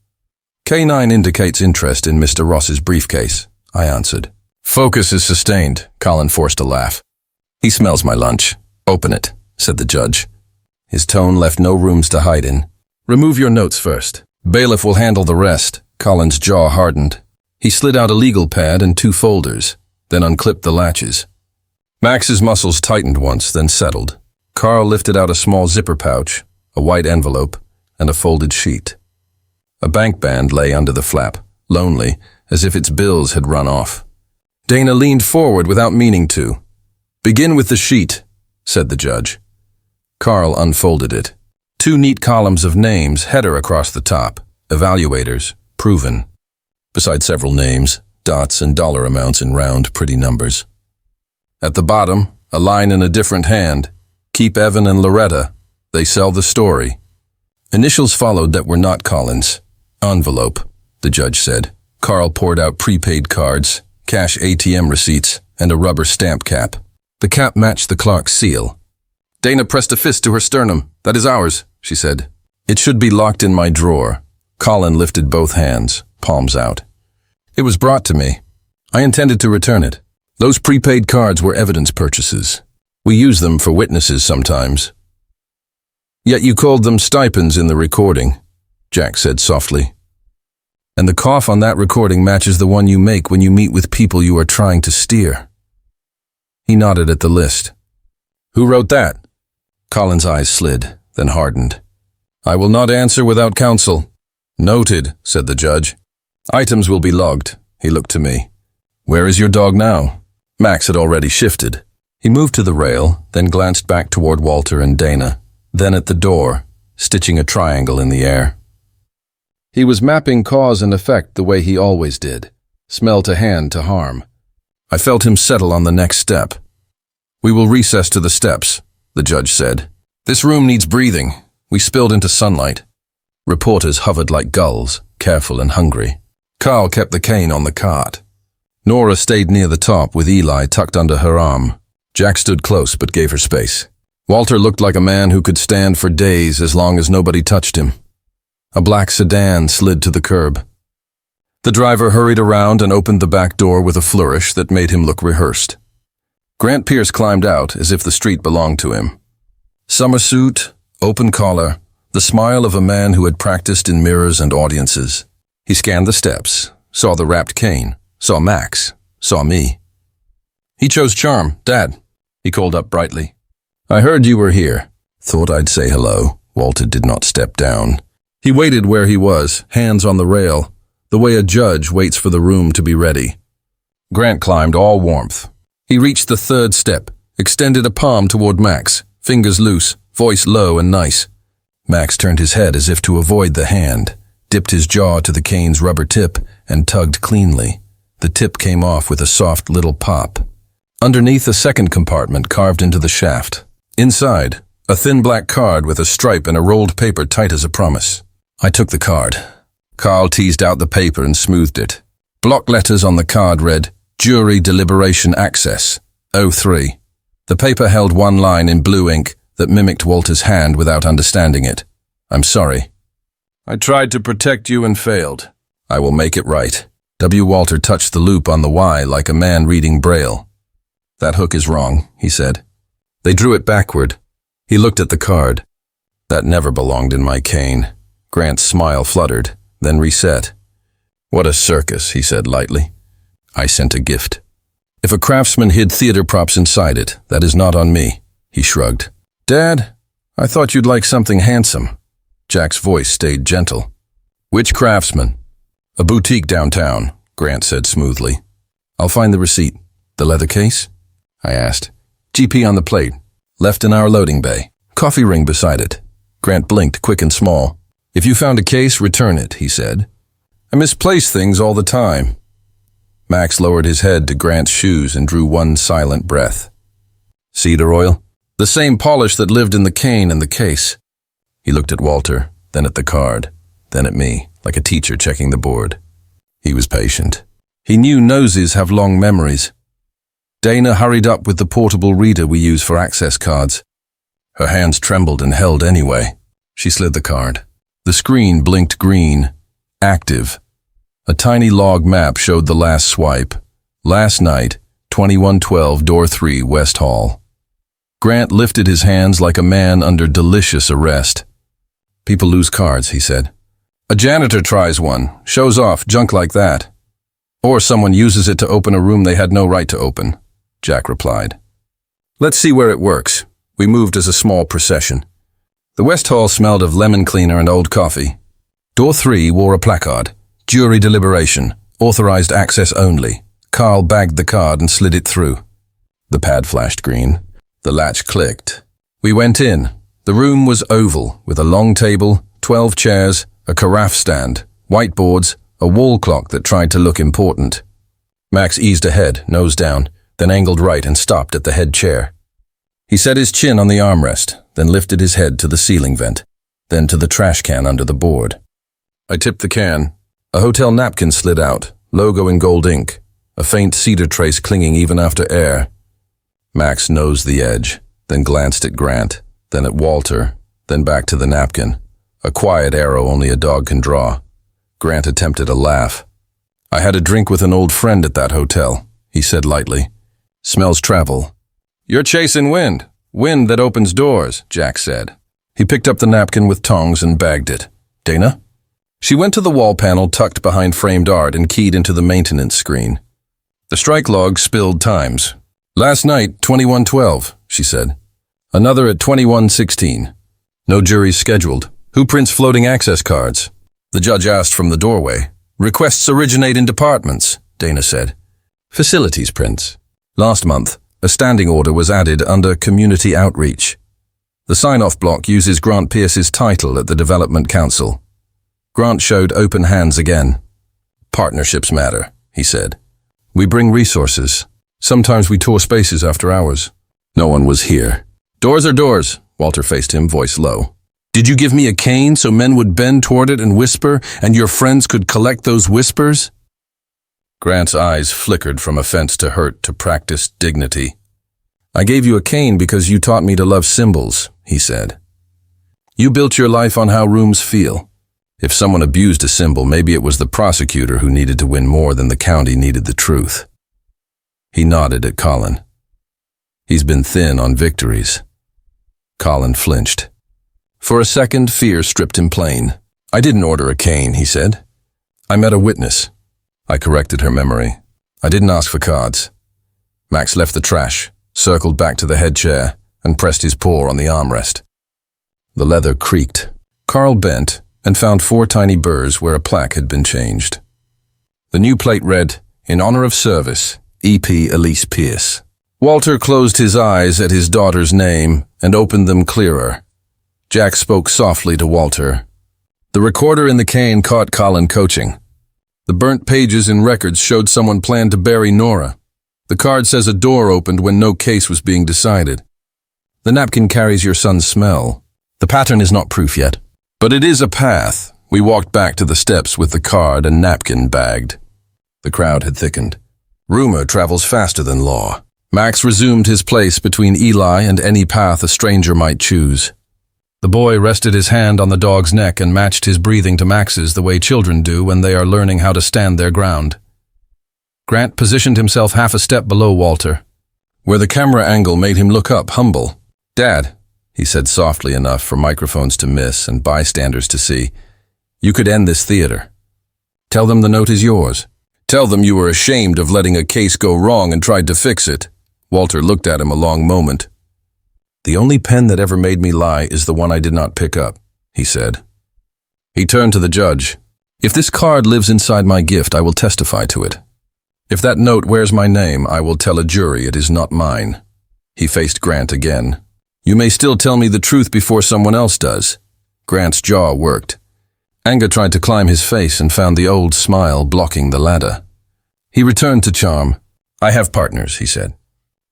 K9 indicates interest in Mr. Ross's briefcase, I answered. Focus is sustained, Colin forced a laugh. He smells my lunch. Open it, said the judge. His tone left no rooms to hide in. Remove your notes first. Bailiff will handle the rest. Colin's jaw hardened. He slid out a legal pad and two folders, then unclipped the latches. Max's muscles tightened once, then settled. Carl lifted out a small zipper pouch, a white envelope, and a folded sheet. A bank band lay under the flap, lonely, as if its bills had run off. Dana leaned forward without meaning to. Begin with the sheet, said the judge. Carl unfolded it. Two neat columns of names, header across the top, evaluators, proven. Beside several names, dots and dollar amounts in round, pretty numbers. At the bottom, a line in a different hand. Keep Evan and Loretta. They sell the story. Initials followed that were not Colin's. Envelope, the judge said. Carl poured out prepaid cards, cash ATM receipts, and a rubber stamp cap. The cap matched the clerk's seal. Dana pressed a fist to her sternum. That is ours, she said. It should be locked in my drawer. Colin lifted both hands, palms out. It was brought to me. I intended to return it. Those prepaid cards were evidence purchases. We use them for witnesses sometimes. Yet you called them stipends in the recording, Jack said softly. And the cough on that recording matches the one you make when you meet with people you are trying to steer. He nodded at the list. Who wrote that? Colin's eyes slid, then hardened. I will not answer without counsel. Noted, said the judge. Items will be logged. He looked to me. Where is your dog now? Max had already shifted. He moved to the rail, then glanced back toward Walter and Dana, then at the door, stitching a triangle in the air. He was mapping cause and effect the way he always did, smell to hand to harm. I felt him settle on the next step. We will recess to the steps, the judge said. This room needs breathing. We spilled into sunlight. Reporters hovered like gulls, careful and hungry. Carl kept the cane on the cart. Nora stayed near the top with Eli tucked under her arm. Jack stood close but gave her space. Walter looked like a man who could stand for days as long as nobody touched him. A black sedan slid to the curb. The driver hurried around and opened the back door with a flourish that made him look rehearsed. Grant Pierce climbed out as if the street belonged to him. Summer suit, open collar, the smile of a man who had practiced in mirrors and audiences. He scanned the steps, saw the wrapped cane, saw Max, saw me. He chose charm, Dad, he called up brightly. I heard you were here. Thought I'd say hello. Walter did not step down. He waited where he was, hands on the rail, the way a judge waits for the room to be ready. Grant climbed all warmth. He reached the third step, extended a palm toward Max, fingers loose, voice low and nice. Max turned his head as if to avoid the hand, dipped his jaw to the cane's rubber tip, and tugged cleanly. The tip came off with a soft little pop. Underneath, a second compartment carved into the shaft. Inside, a thin black card with a stripe and a rolled paper tight as a promise. I took the card. Carl teased out the paper and smoothed it. Block letters on the card read, Jury Deliberation Access, 03. The paper held one line in blue ink that mimicked Walter's hand without understanding it. I'm sorry. I tried to protect you and failed. I will make it right. W. Walter touched the loop on the Y like a man reading Braille. That hook is wrong, he said. They drew it backward. He looked at the card. That never belonged in my cane. Grant's smile fluttered, then reset. What a circus, he said lightly. I sent a gift. If a craftsman hid theater props inside it, that is not on me, he shrugged. Dad, I thought you'd like something handsome. Jack's voice stayed gentle. Which craftsman? A boutique downtown, Grant said smoothly. I'll find the receipt. The leather case? I asked. GP on the plate, left in our loading bay. Coffee ring beside it. Grant blinked quick and small. If you found a case, return it, he said. I misplace things all the time. Max lowered his head to Grant's shoes and drew one silent breath. Cedar oil? The same polish that lived in the cane and the case. He looked at Walter, then at the card, then at me, like a teacher checking the board. He was patient. He knew noses have long memories. Dana hurried up with the portable reader we use for access cards. Her hands trembled and held anyway. She slid the card. The screen blinked green. Active. A tiny log map showed the last swipe. Last night, 2112 Door 3 West Hall. Grant lifted his hands like a man under delicious arrest. People lose cards, he said. A janitor tries one, shows off junk like that. Or someone uses it to open a room they had no right to open, Jack replied. Let's see where it works. We moved as a small procession. The West Hall smelled of lemon cleaner and old coffee. Door 3 wore a placard. Jury deliberation. Authorized access only. Carl bagged the card and slid it through. The pad flashed green. The latch clicked. We went in. The room was oval, with a long table, 12 chairs, a carafe stand, whiteboards, a wall clock that tried to look important. Max eased ahead, nose down, then angled right and stopped at the head chair. He set his chin on the armrest, then lifted his head to the ceiling vent, then to the trash can under the board. I tipped the can. A hotel napkin slid out, logo in gold ink, a faint cedar trace clinging even after air. Max nosed the edge, then glanced at Grant, then at Walter, then back to the napkin. A quiet arrow only a dog can draw. Grant attempted a laugh. I had a drink with an old friend at that hotel, he said lightly. Smells travel. You're chasing wind. Wind that opens doors, Jack said. He picked up the napkin with tongs and bagged it. Dana? She went to the wall panel tucked behind framed art and keyed into the maintenance screen. The strike log spilled times. Last night, 2112, she said. Another at 2116. No juries scheduled. Who prints floating access cards? The judge asked from the doorway. Requests originate in departments, Dana said. Facilities prints. Last month, a standing order was added under Community Outreach. The sign-off block uses Grant Pierce's title at the Development Council. Grant showed open hands again. Partnerships matter, he said. We bring resources. Sometimes we tour spaces after hours. No one was here. Doors are doors, Walter faced him, voice low. Did you give me a cane so men would bend toward it and whisper, and your friends could collect those whispers? Grant's eyes flickered from offense to hurt to practiced dignity. I gave you a cane because you taught me to love symbols, he said. You built your life on how rooms feel. If someone abused a symbol, maybe it was the prosecutor who needed to win more than the county needed the truth. He nodded at Colin. He's been thin on victories. Colin flinched. For a second, fear stripped him plain. I didn't order a cane, he said. I met a witness. I corrected her memory. I didn't ask for cards. Max left the trash, circled back to the head chair, and pressed his paw on the armrest. The leather creaked. Carl bent and found 4 tiny burrs where a plaque had been changed. The new plate read, "In honor of service, E.P. Elise Pierce." Walter closed his eyes at his daughter's name and opened them clearer. Jack spoke softly to Walter. The recorder in the cane caught Colin coaching. The burnt pages in records showed someone planned to bury Nora. The card says a door opened when no case was being decided. The napkin carries your son's smell. The pattern is not proof yet, but it is a path. We walked back to the steps with the card and napkin bagged. The crowd had thickened. Rumor travels faster than law. Max resumed his place between Eli and any path a stranger might choose. The boy rested his hand on the dog's neck and matched his breathing to Max's the way children do when they are learning how to stand their ground. Grant positioned himself half a step below Walter, where the camera angle made him look up, humble. "Dad," he said softly enough for microphones to miss and bystanders to see, "you could end this theater. Tell them the note is yours. Tell them you were ashamed of letting a case go wrong and tried to fix it." Walter looked at him a long moment. "The only pen that ever made me lie is the one I did not pick up," he said. He turned to the judge. "If this card lives inside my gift, I will testify to it. If that note wears my name, I will tell a jury it is not mine." He faced Grant again. "You may still tell me the truth before someone else does." Grant's jaw worked. Anger tried to climb his face and found the old smile blocking the ladder. He returned to charm. "I have partners," he said.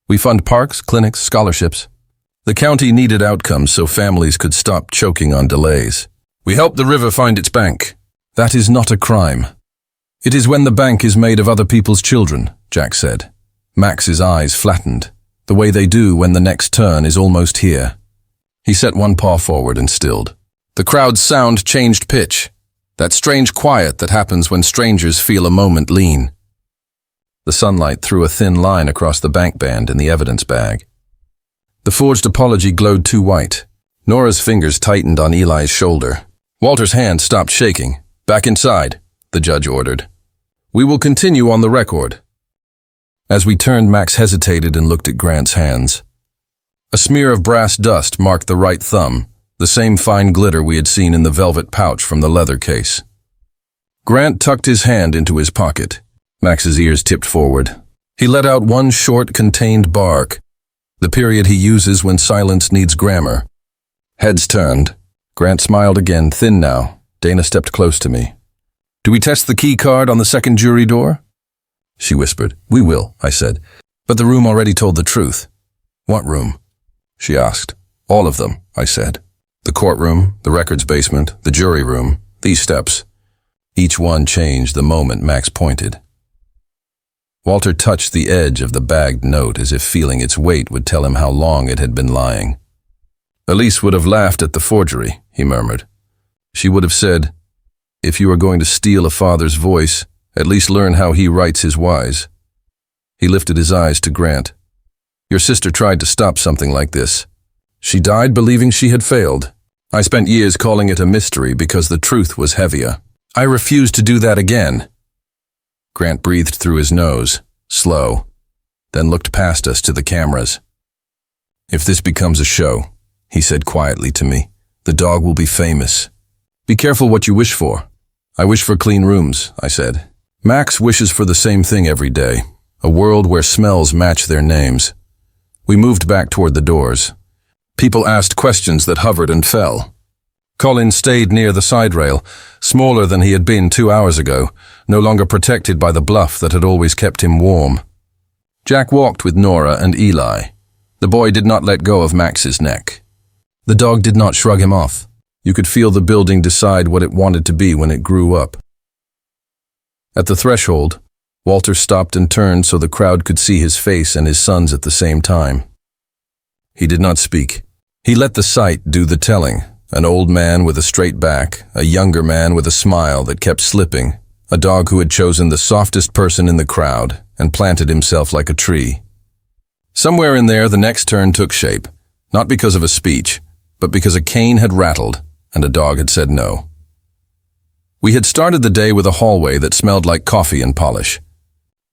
"We fund parks, clinics, scholarships. The county needed outcomes so families could stop choking on delays. We help the river find its bank. That is not a crime. It is when the bank is made of other people's children," Jack said. Max's eyes flattened, the way they do when the next turn is almost here. He set one paw forward and stilled. The crowd's sound changed pitch, that strange quiet that happens when strangers feel a moment lean. The sunlight threw a thin line across the bank band in the evidence bag. The forged apology glowed too white. Nora's fingers tightened on Eli's shoulder. Walter's hand stopped shaking. "Back inside," the judge ordered. "We will continue on the record." As we turned, Max hesitated and looked at Grant's hands. A smear of brass dust marked the right thumb, the same fine glitter we had seen in the velvet pouch from the leather case. Grant tucked his hand into his pocket. Max's ears tipped forward. He let out one short, contained bark, the period he uses when silence needs grammar. Heads turned. Grant smiled again, thin now. Dana stepped close to me. "Do we test the key card on the second jury door?" She whispered. "We will," I said. "But the room already told the truth." "What room?" she asked. "All of them," I said. "The courtroom, the records basement, the jury room, these steps." Each one changed the moment Max pointed. Walter touched the edge of the bagged note as if feeling its weight would tell him how long it had been lying. "Elise would have laughed at the forgery," he murmured. "She would have said, 'If you are going to steal a father's voice, at least learn how he writes his whys.'" He lifted his eyes to Grant. "Your sister tried to stop something like this. She died believing she had failed. I spent years calling it a mystery because the truth was heavier. I refuse to do that again." Grant breathed through his nose, slow, then looked past us to the cameras. "If this becomes a show," he said quietly to me, "the dog will be famous. Be careful what you wish for." "I wish for clean rooms," I said. Max wishes for the same thing every day, a world where smells match their names. We moved back toward the doors. People asked questions that hovered and fell. Colin stayed near the side rail, smaller than he had been 2 hours ago, no longer protected by the bluff that had always kept him warm. Jack walked with Nora and Eli. The boy did not let go of Max's neck. The dog did not shrug him off. You could feel the building decide what it wanted to be when it grew up. At the threshold, Walter stopped and turned so the crowd could see his face and his son's at the same time. He did not speak. He let the sight do the telling, An old man with a straight back, a younger man with a smile that kept slipping, a dog who had chosen the softest person in the crowd and planted himself like a tree. Somewhere in there, the next turn took shape, not because of a speech, but because a cane had rattled and a dog had said no. We had started the day with a hallway that smelled like coffee and polish.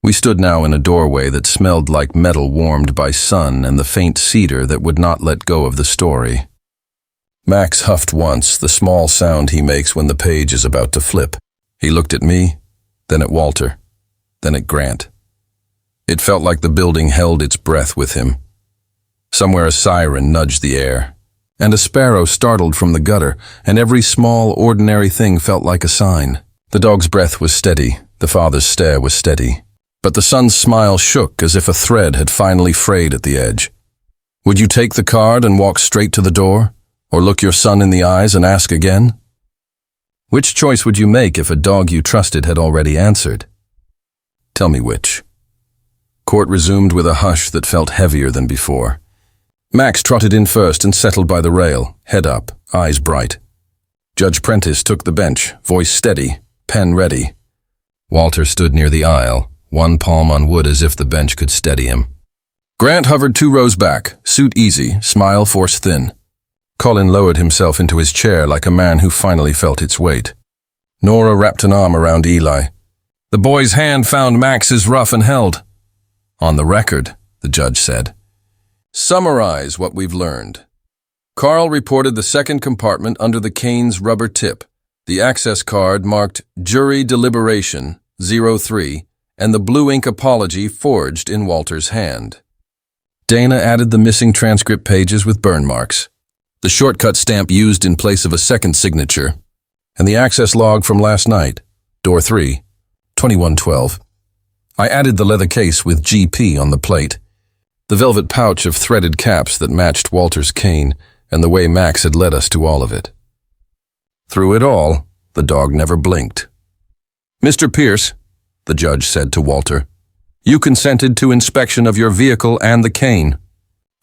We stood now in a doorway that smelled like metal warmed by sun and the faint cedar that would not let go of the story. Max huffed once, the small sound he makes when the page is about to flip. He looked at me, then at Walter, then at Grant. It felt like the building held its breath with him. Somewhere a siren nudged the air, and a sparrow startled from the gutter, and every small, ordinary thing felt like a sign. The dog's breath was steady, the father's stare was steady, but the son's smile shook as if a thread had finally frayed at the edge. Would you take the card and walk straight to the door? Or look your son in the eyes and ask again? Which choice would you make if a dog you trusted had already answered? Tell me which. Court resumed with a hush that felt heavier than before. Max trotted in first and settled by the rail, head up, eyes bright. Judge Prentice took the bench, voice steady, pen ready. Walter stood near the aisle, one palm on wood as if the bench could steady him. Grant hovered 2 rows back, suit easy, smile force thin. Colin lowered himself into his chair like a man who finally felt its weight. Nora wrapped an arm around Eli. The boy's hand found Max's rough and held. On the record, the judge said. Summarize what we've learned. Carl reported the second compartment under the cane's rubber tip, the access card marked Jury Deliberation 03, and the blue ink apology forged in Walter's hand. Dana added the missing transcript pages with burn marks, the shortcut stamp used in place of a second signature, and the access log from last night, door 3, 2112. I added the leather case with GP on the plate, the velvet pouch of threaded caps that matched Walter's cane, and the way Max had led us to all of it. Through it all, the dog never blinked. Mr. Pierce, the judge said to Walter, you consented to inspection of your vehicle and the cane.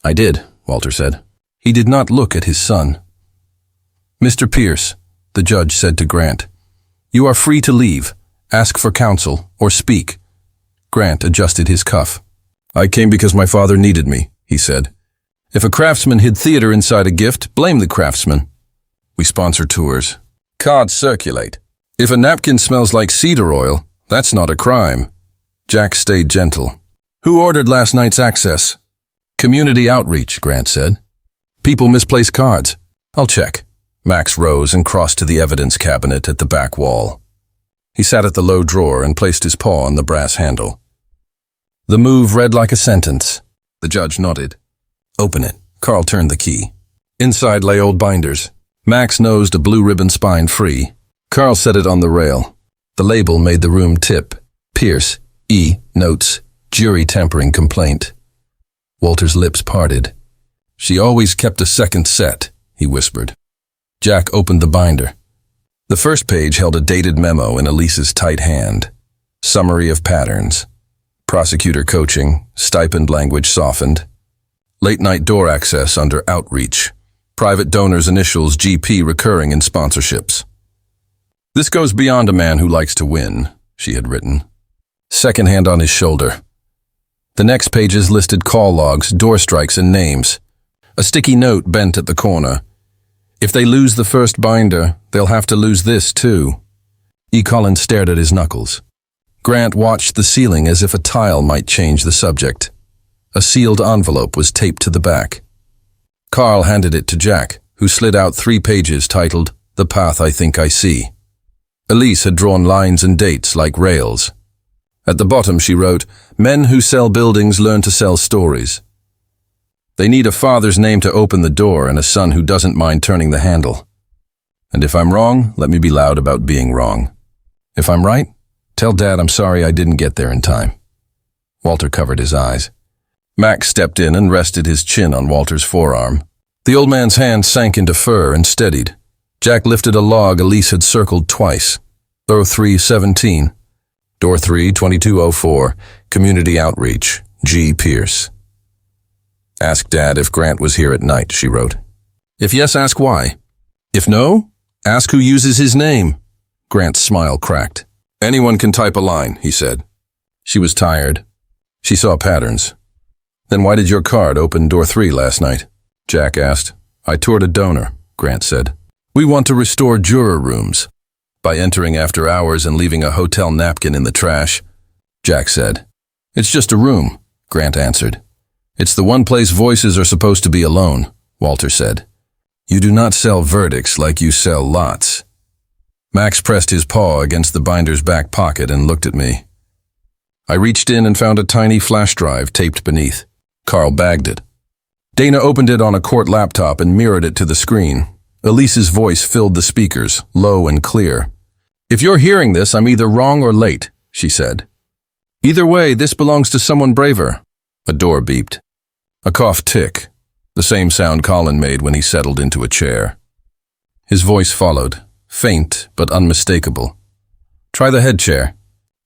I did, Walter said. He did not look at his son. Mr. Pierce, the judge said to Grant, you are free to leave, ask for counsel, or speak. Grant adjusted his cuff. I came because my father needed me, he said. If a craftsman hid theater inside a gift, blame the craftsman. We sponsor tours. Cards circulate. If a napkin smells like cedar oil, that's not a crime. Jack stayed gentle. Who ordered last night's access? Community outreach, Grant said. People misplace cards. I'll check. Max rose and crossed to the evidence cabinet at the back wall. He sat at the low drawer and placed his paw on the brass handle. The move read like a sentence. The judge nodded. Open it. Carl turned the key. Inside lay old binders. Max nosed a blue ribbon spine free. Carl set it on the rail. The label made the room tip. Pierce, E, notes, jury tampering complaint. Walter's lips parted. She always kept a second set, he whispered. Jack opened the binder. The first page held a dated memo in Elise's tight hand. Summary of patterns. Prosecutor coaching, stipend language softened. Late-night door access under outreach. Private donors' initials GP recurring in sponsorships. This goes beyond a man who likes to win, she had written. Second hand on his shoulder. The next pages listed call logs, door strikes, and names. A sticky note bent at the corner. If they lose the first binder, they'll have to lose this too. E. Collins stared at his knuckles. Grant watched the ceiling as if a tile might change the subject. A sealed envelope was taped to the back. Carl handed it to Jack, who slid out 3 pages titled, The Path I Think I See. Elise had drawn lines and dates like rails. At the bottom she wrote, Men who sell buildings learn to sell stories. They need a father's name to open the door and a son who doesn't mind turning the handle. And if I'm wrong, let me be loud about being wrong. If I'm right, tell Dad I'm sorry I didn't get there in time. Walter covered his eyes. Max stepped in and rested his chin on Walter's forearm. The old man's hand sank into fur and steadied. Jack lifted a log Elise had circled twice. Door 317. Door 3, 2204. Community Outreach. G. Pierce. Ask Dad if Grant was here at night, she wrote. If yes, ask why. If no, ask who uses his name. Grant's smile cracked. Anyone can type a line, he said. She was tired. She saw patterns. Then why did your card open door 3 last night? Jack asked. I toured a donor, Grant said. We want to restore juror rooms. By entering after hours and leaving a hotel napkin in the trash, Jack said. It's just a room, Grant answered. It's the one place voices are supposed to be alone, Walter said. You do not sell verdicts like you sell lots. Max pressed his paw against the binder's back pocket and looked at me. I reached in and found a tiny flash drive taped beneath. Carl bagged it. Dana opened it on a court laptop and mirrored it to the screen. Elise's voice filled the speakers, low and clear. If you're hearing this, I'm either wrong or late, she said. Either way, this belongs to someone braver. A door beeped. A cough tick, the same sound Colin made when he settled into a chair. His voice followed, faint but unmistakable. Try the head chair.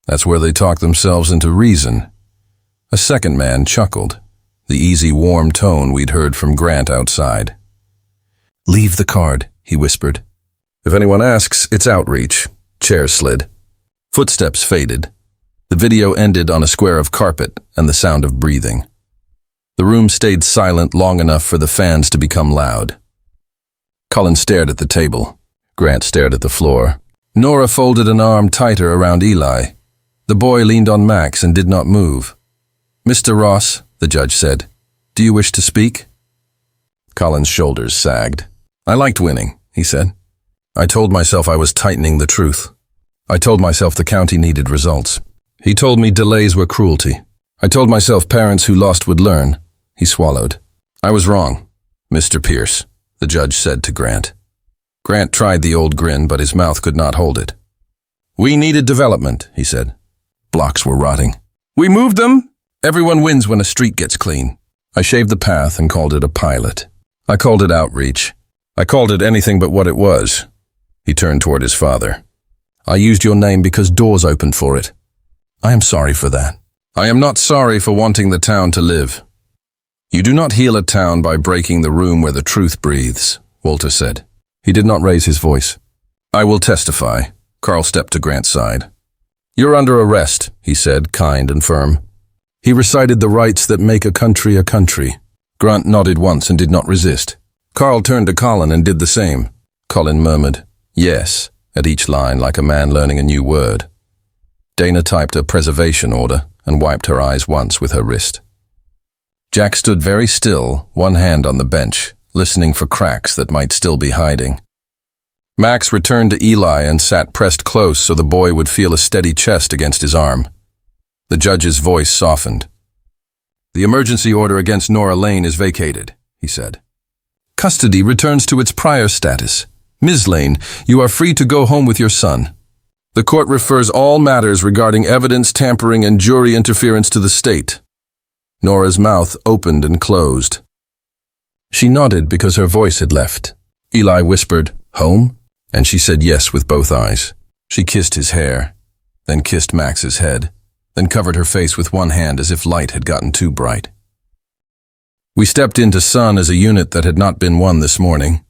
That's where they talk themselves into reason. A second man chuckled, the easy, warm tone we'd heard from Grant outside. Leave the card, he whispered. If anyone asks, it's outreach. Chairs slid. Footsteps faded. The video ended on a square of carpet and the sound of breathing. The room stayed silent long enough for the fans to become loud. Colin stared at the table. Grant stared at the floor. Nora folded an arm tighter around Eli. The boy leaned on Max and did not move. Mr. Ross, the judge said, do you wish to speak? Colin's shoulders sagged. I liked winning, he said. I told myself I was tightening the truth. I told myself the county needed results. He told me delays were cruelty. I told myself parents who lost would learn. He swallowed. I was wrong, Mr. Pierce, the judge said to Grant. Grant tried the old grin, but his mouth could not hold it. We needed development, he said. Blocks were rotting. We moved them. Everyone wins when a street gets clean. I shaved the path and called it a pilot. I called it outreach. I called it anything but what it was. He turned toward his father. I used your name because doors opened for it. I am sorry for that. I am not sorry for wanting the town to live. You do not heal a town by breaking the room where the truth breathes, Walter said. He did not raise his voice. I will testify. Carl stepped to Grant's side. You're under arrest, he said, kind and firm. He recited the rights that make a country a country. Grant nodded once and did not resist. Carl turned to Colin and did the same. Colin murmured, yes, at each line like a man learning a new word. Dana typed a preservation order and wiped her eyes once with her wrist. Jack stood very still, one hand on the bench, listening for cracks that might still be hiding. Max returned to Eli and sat pressed close so the boy would feel a steady chest against his arm. The judge's voice softened. The emergency order against Nora Lane is vacated, he said. Custody returns to its prior status. Ms. Lane, you are free to go home with your son. The court refers all matters regarding evidence tampering and jury interference to the state. Nora's mouth opened and closed. She nodded because her voice had left. Eli whispered, home? And she said yes with both eyes. She kissed his hair, then kissed Max's head, then covered her face with one hand as if light had gotten too bright. We stepped into Sun as a unit that had not been one this morning.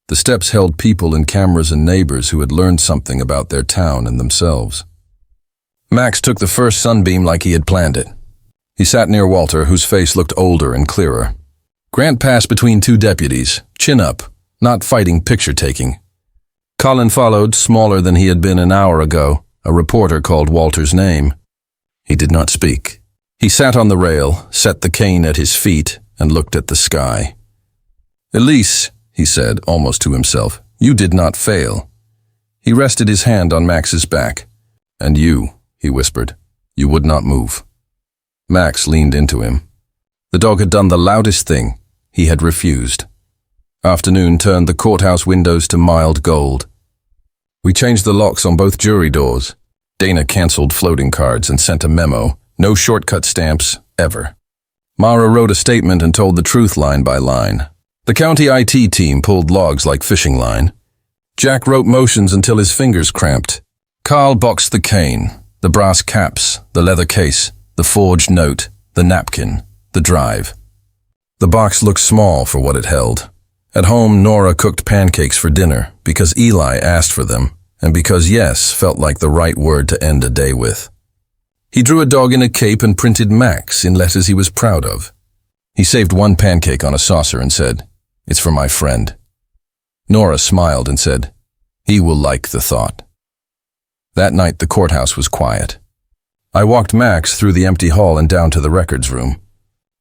The steps held people and cameras and neighbors who had learned something about their town and themselves. Max took the first sunbeam like he had planned it. He sat near Walter, whose face looked older and clearer. Grant passed between two deputies, chin up, not fighting picture-taking. Colin followed, smaller than he had been an hour ago. A reporter called Walter's name. He did not speak. He sat on the rail, set the cane at his feet, and looked at the sky. Elise, he said, almost to himself, you did not fail. He rested his hand on Max's back. And you, he whispered, you would not move. Max leaned into him. The dog had done the loudest thing. He had refused. Afternoon turned the courthouse windows to mild gold. We changed the locks on both jury doors. Dana canceled floating cards and sent a memo. No shortcut stamps, ever. Mara wrote a statement and told the truth line by line. The county IT team pulled logs like fishing line. Jack wrote motions until his fingers cramped. Carl boxed the cane, the brass caps, the leather case, the forged note, the napkin, the drive. The box looked small for what it held. At home, Nora cooked pancakes for dinner because Eli asked for them and because yes felt like the right word to end a day with. He drew a dog in a cape and printed Max in letters he was proud of. He saved one pancake on a saucer and said, "It's for my friend." Nora smiled and said, "He will like the thought." That night the courthouse was quiet. I walked Max through the empty hall and down to the records room.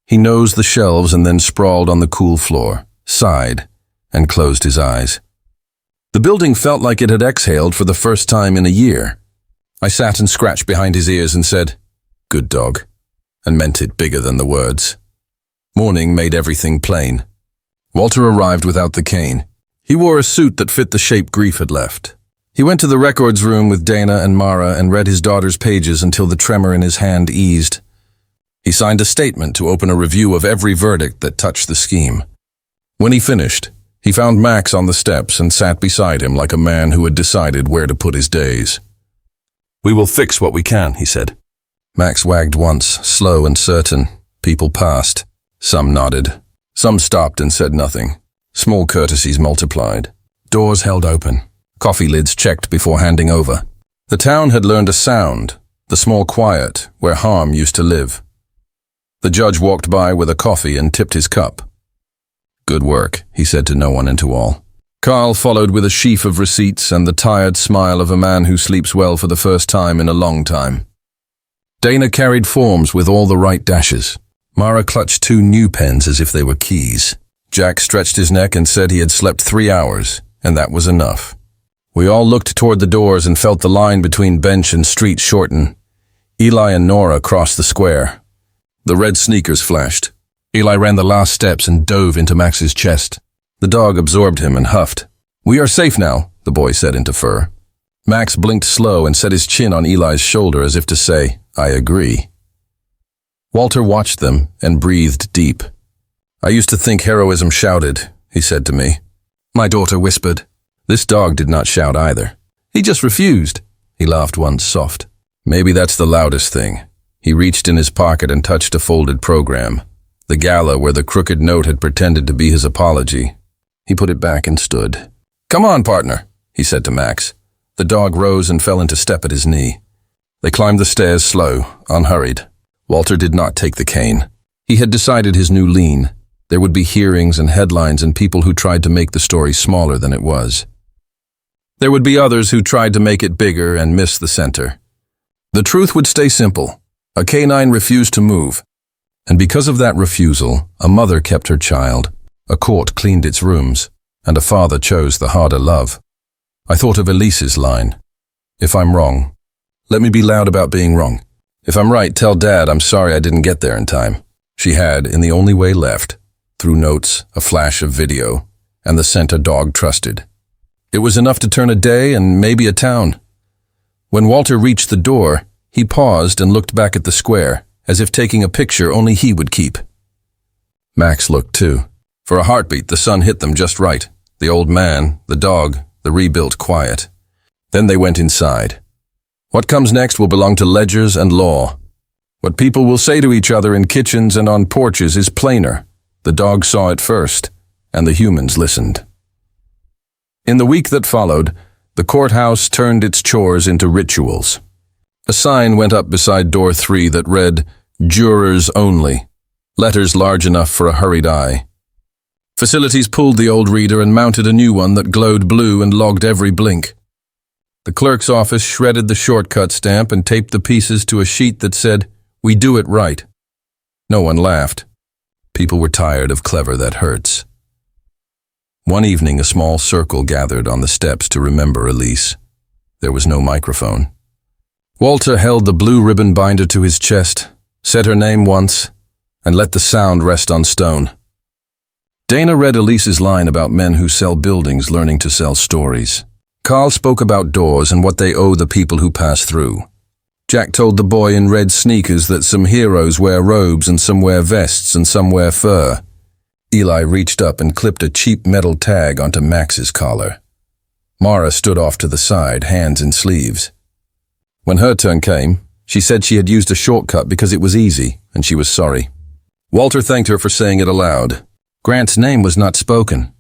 He nosed the shelves and then sprawled on the cool floor, sighed, and closed his eyes. The building felt like it had exhaled for the first time in a year. I sat and scratched behind his ears and said, "Good dog," and meant it bigger than the words. Morning made everything plain. Walter arrived without the cane. He wore a suit that fit the shape grief had left. He went to the records room with Dana and Mara and read his daughter's pages until the tremor in his hand eased. He signed a statement to open a review of every verdict that touched the scheme. When he finished, he found Max on the steps and sat beside him like a man who had decided where to put his days. "We will fix what we can," he said. Max wagged once, slow and certain. People passed. Some nodded. Some stopped and said nothing. Small courtesies multiplied. Doors held open. Coffee lids checked before handing over. The town had learned a sound, the small quiet where harm used to live. The judge walked by with a coffee and tipped his cup. "Good work," he said to no one and to all. Carl followed with a sheaf of receipts and the tired smile of a man who sleeps well for the first time in a long time. Dana carried forms with all the right dashes. Mara clutched 2 new pens as if they were keys. Jack stretched his neck and said he had slept 3 hours, and that was enough. We all looked toward the doors and felt the line between bench and street shorten. Eli and Nora crossed the square. The red sneakers flashed. Eli ran the last steps and dove into Max's chest. The dog absorbed him and huffed. "We are safe now," the boy said into fur. Max blinked slow and set his chin on Eli's shoulder as if to say, "I agree." Walter watched them and breathed deep. "I used to think heroism shouted," he said to me. My daughter whispered. This dog did not shout either. "He just refused." He laughed once, soft. "Maybe that's the loudest thing." He reached in his pocket and touched a folded program. The gala where the crooked note had pretended to be his apology. He put it back and stood. "Come on, partner," he said to Max. The dog rose and fell into step at his knee. They climbed the stairs slow, unhurried. Walter did not take the cane. He had decided his new lean. There would be hearings and headlines and people who tried to make the story smaller than it was. There would be others who tried to make it bigger and miss the center. The truth would stay simple. A canine refused to move. And because of that refusal, a mother kept her child, a court cleaned its rooms, and a father chose the harder love. I thought of Elise's line. "If I'm wrong, let me be loud about being wrong. If I'm right, tell Dad I'm sorry I didn't get there in time." She had, in the only way left, through notes, a flash of video, and the scent a dog trusted. It was enough to turn a day and maybe a town. When Walter reached the door, he paused and looked back at the square, as if taking a picture only he would keep. Max looked too. For a heartbeat, the sun hit them just right. The old man, the dog, the rebuilt quiet. Then they went inside. What comes next will belong to ledgers and law. What people will say to each other in kitchens and on porches is plainer. The dog saw it first, and the humans listened. In the week that followed, the courthouse turned its chores into rituals. A sign went up beside door 3 that read, "Jurors Only," letters large enough for a hurried eye. Facilities pulled the old reader and mounted a new one that glowed blue and logged every blink. The clerk's office shredded the shortcut stamp and taped the pieces to a sheet that said, "We do it right." No one laughed. People were tired of clever that hurts. One evening, a small circle gathered on the steps to remember Elise. There was no microphone. Walter held the blue ribbon binder to his chest, said her name once, and let the sound rest on stone. Dana read Elise's line about men who sell buildings learning to sell stories. Carl spoke about doors and what they owe the people who pass through. Jack told the boy in red sneakers that some heroes wear robes and some wear vests and some wear fur. Eli reached up and clipped a cheap metal tag onto Max's collar. Mara stood off to the side, hands in sleeves. When her turn came, she said she had used a shortcut because it was easy, and she was sorry. Walter thanked her for saying it aloud. Grant's name was not spoken.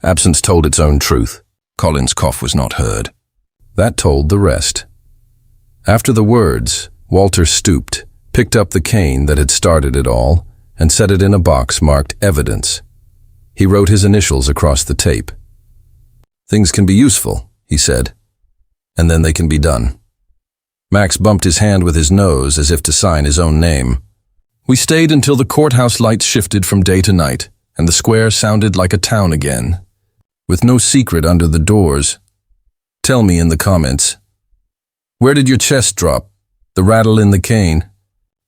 Absence told its own truth. Colin's cough was not heard. That told the rest. After the words, Walter stooped, picked up the cane that had started it all, and set it in a box marked evidence. He wrote his initials across the tape. "Things can be useful," he said, "and then they can be done." Max bumped his hand with his nose as if to sign his own name. We stayed until the courthouse lights shifted from day to night, and the square sounded like a town again, with no secret under the doors. Tell me in the comments. Where did your chest drop? The rattle in the cane?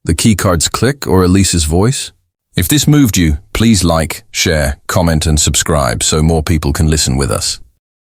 The keycard's click or Elise's voice? If this moved you, please like, share, comment and subscribe so more people can listen with us.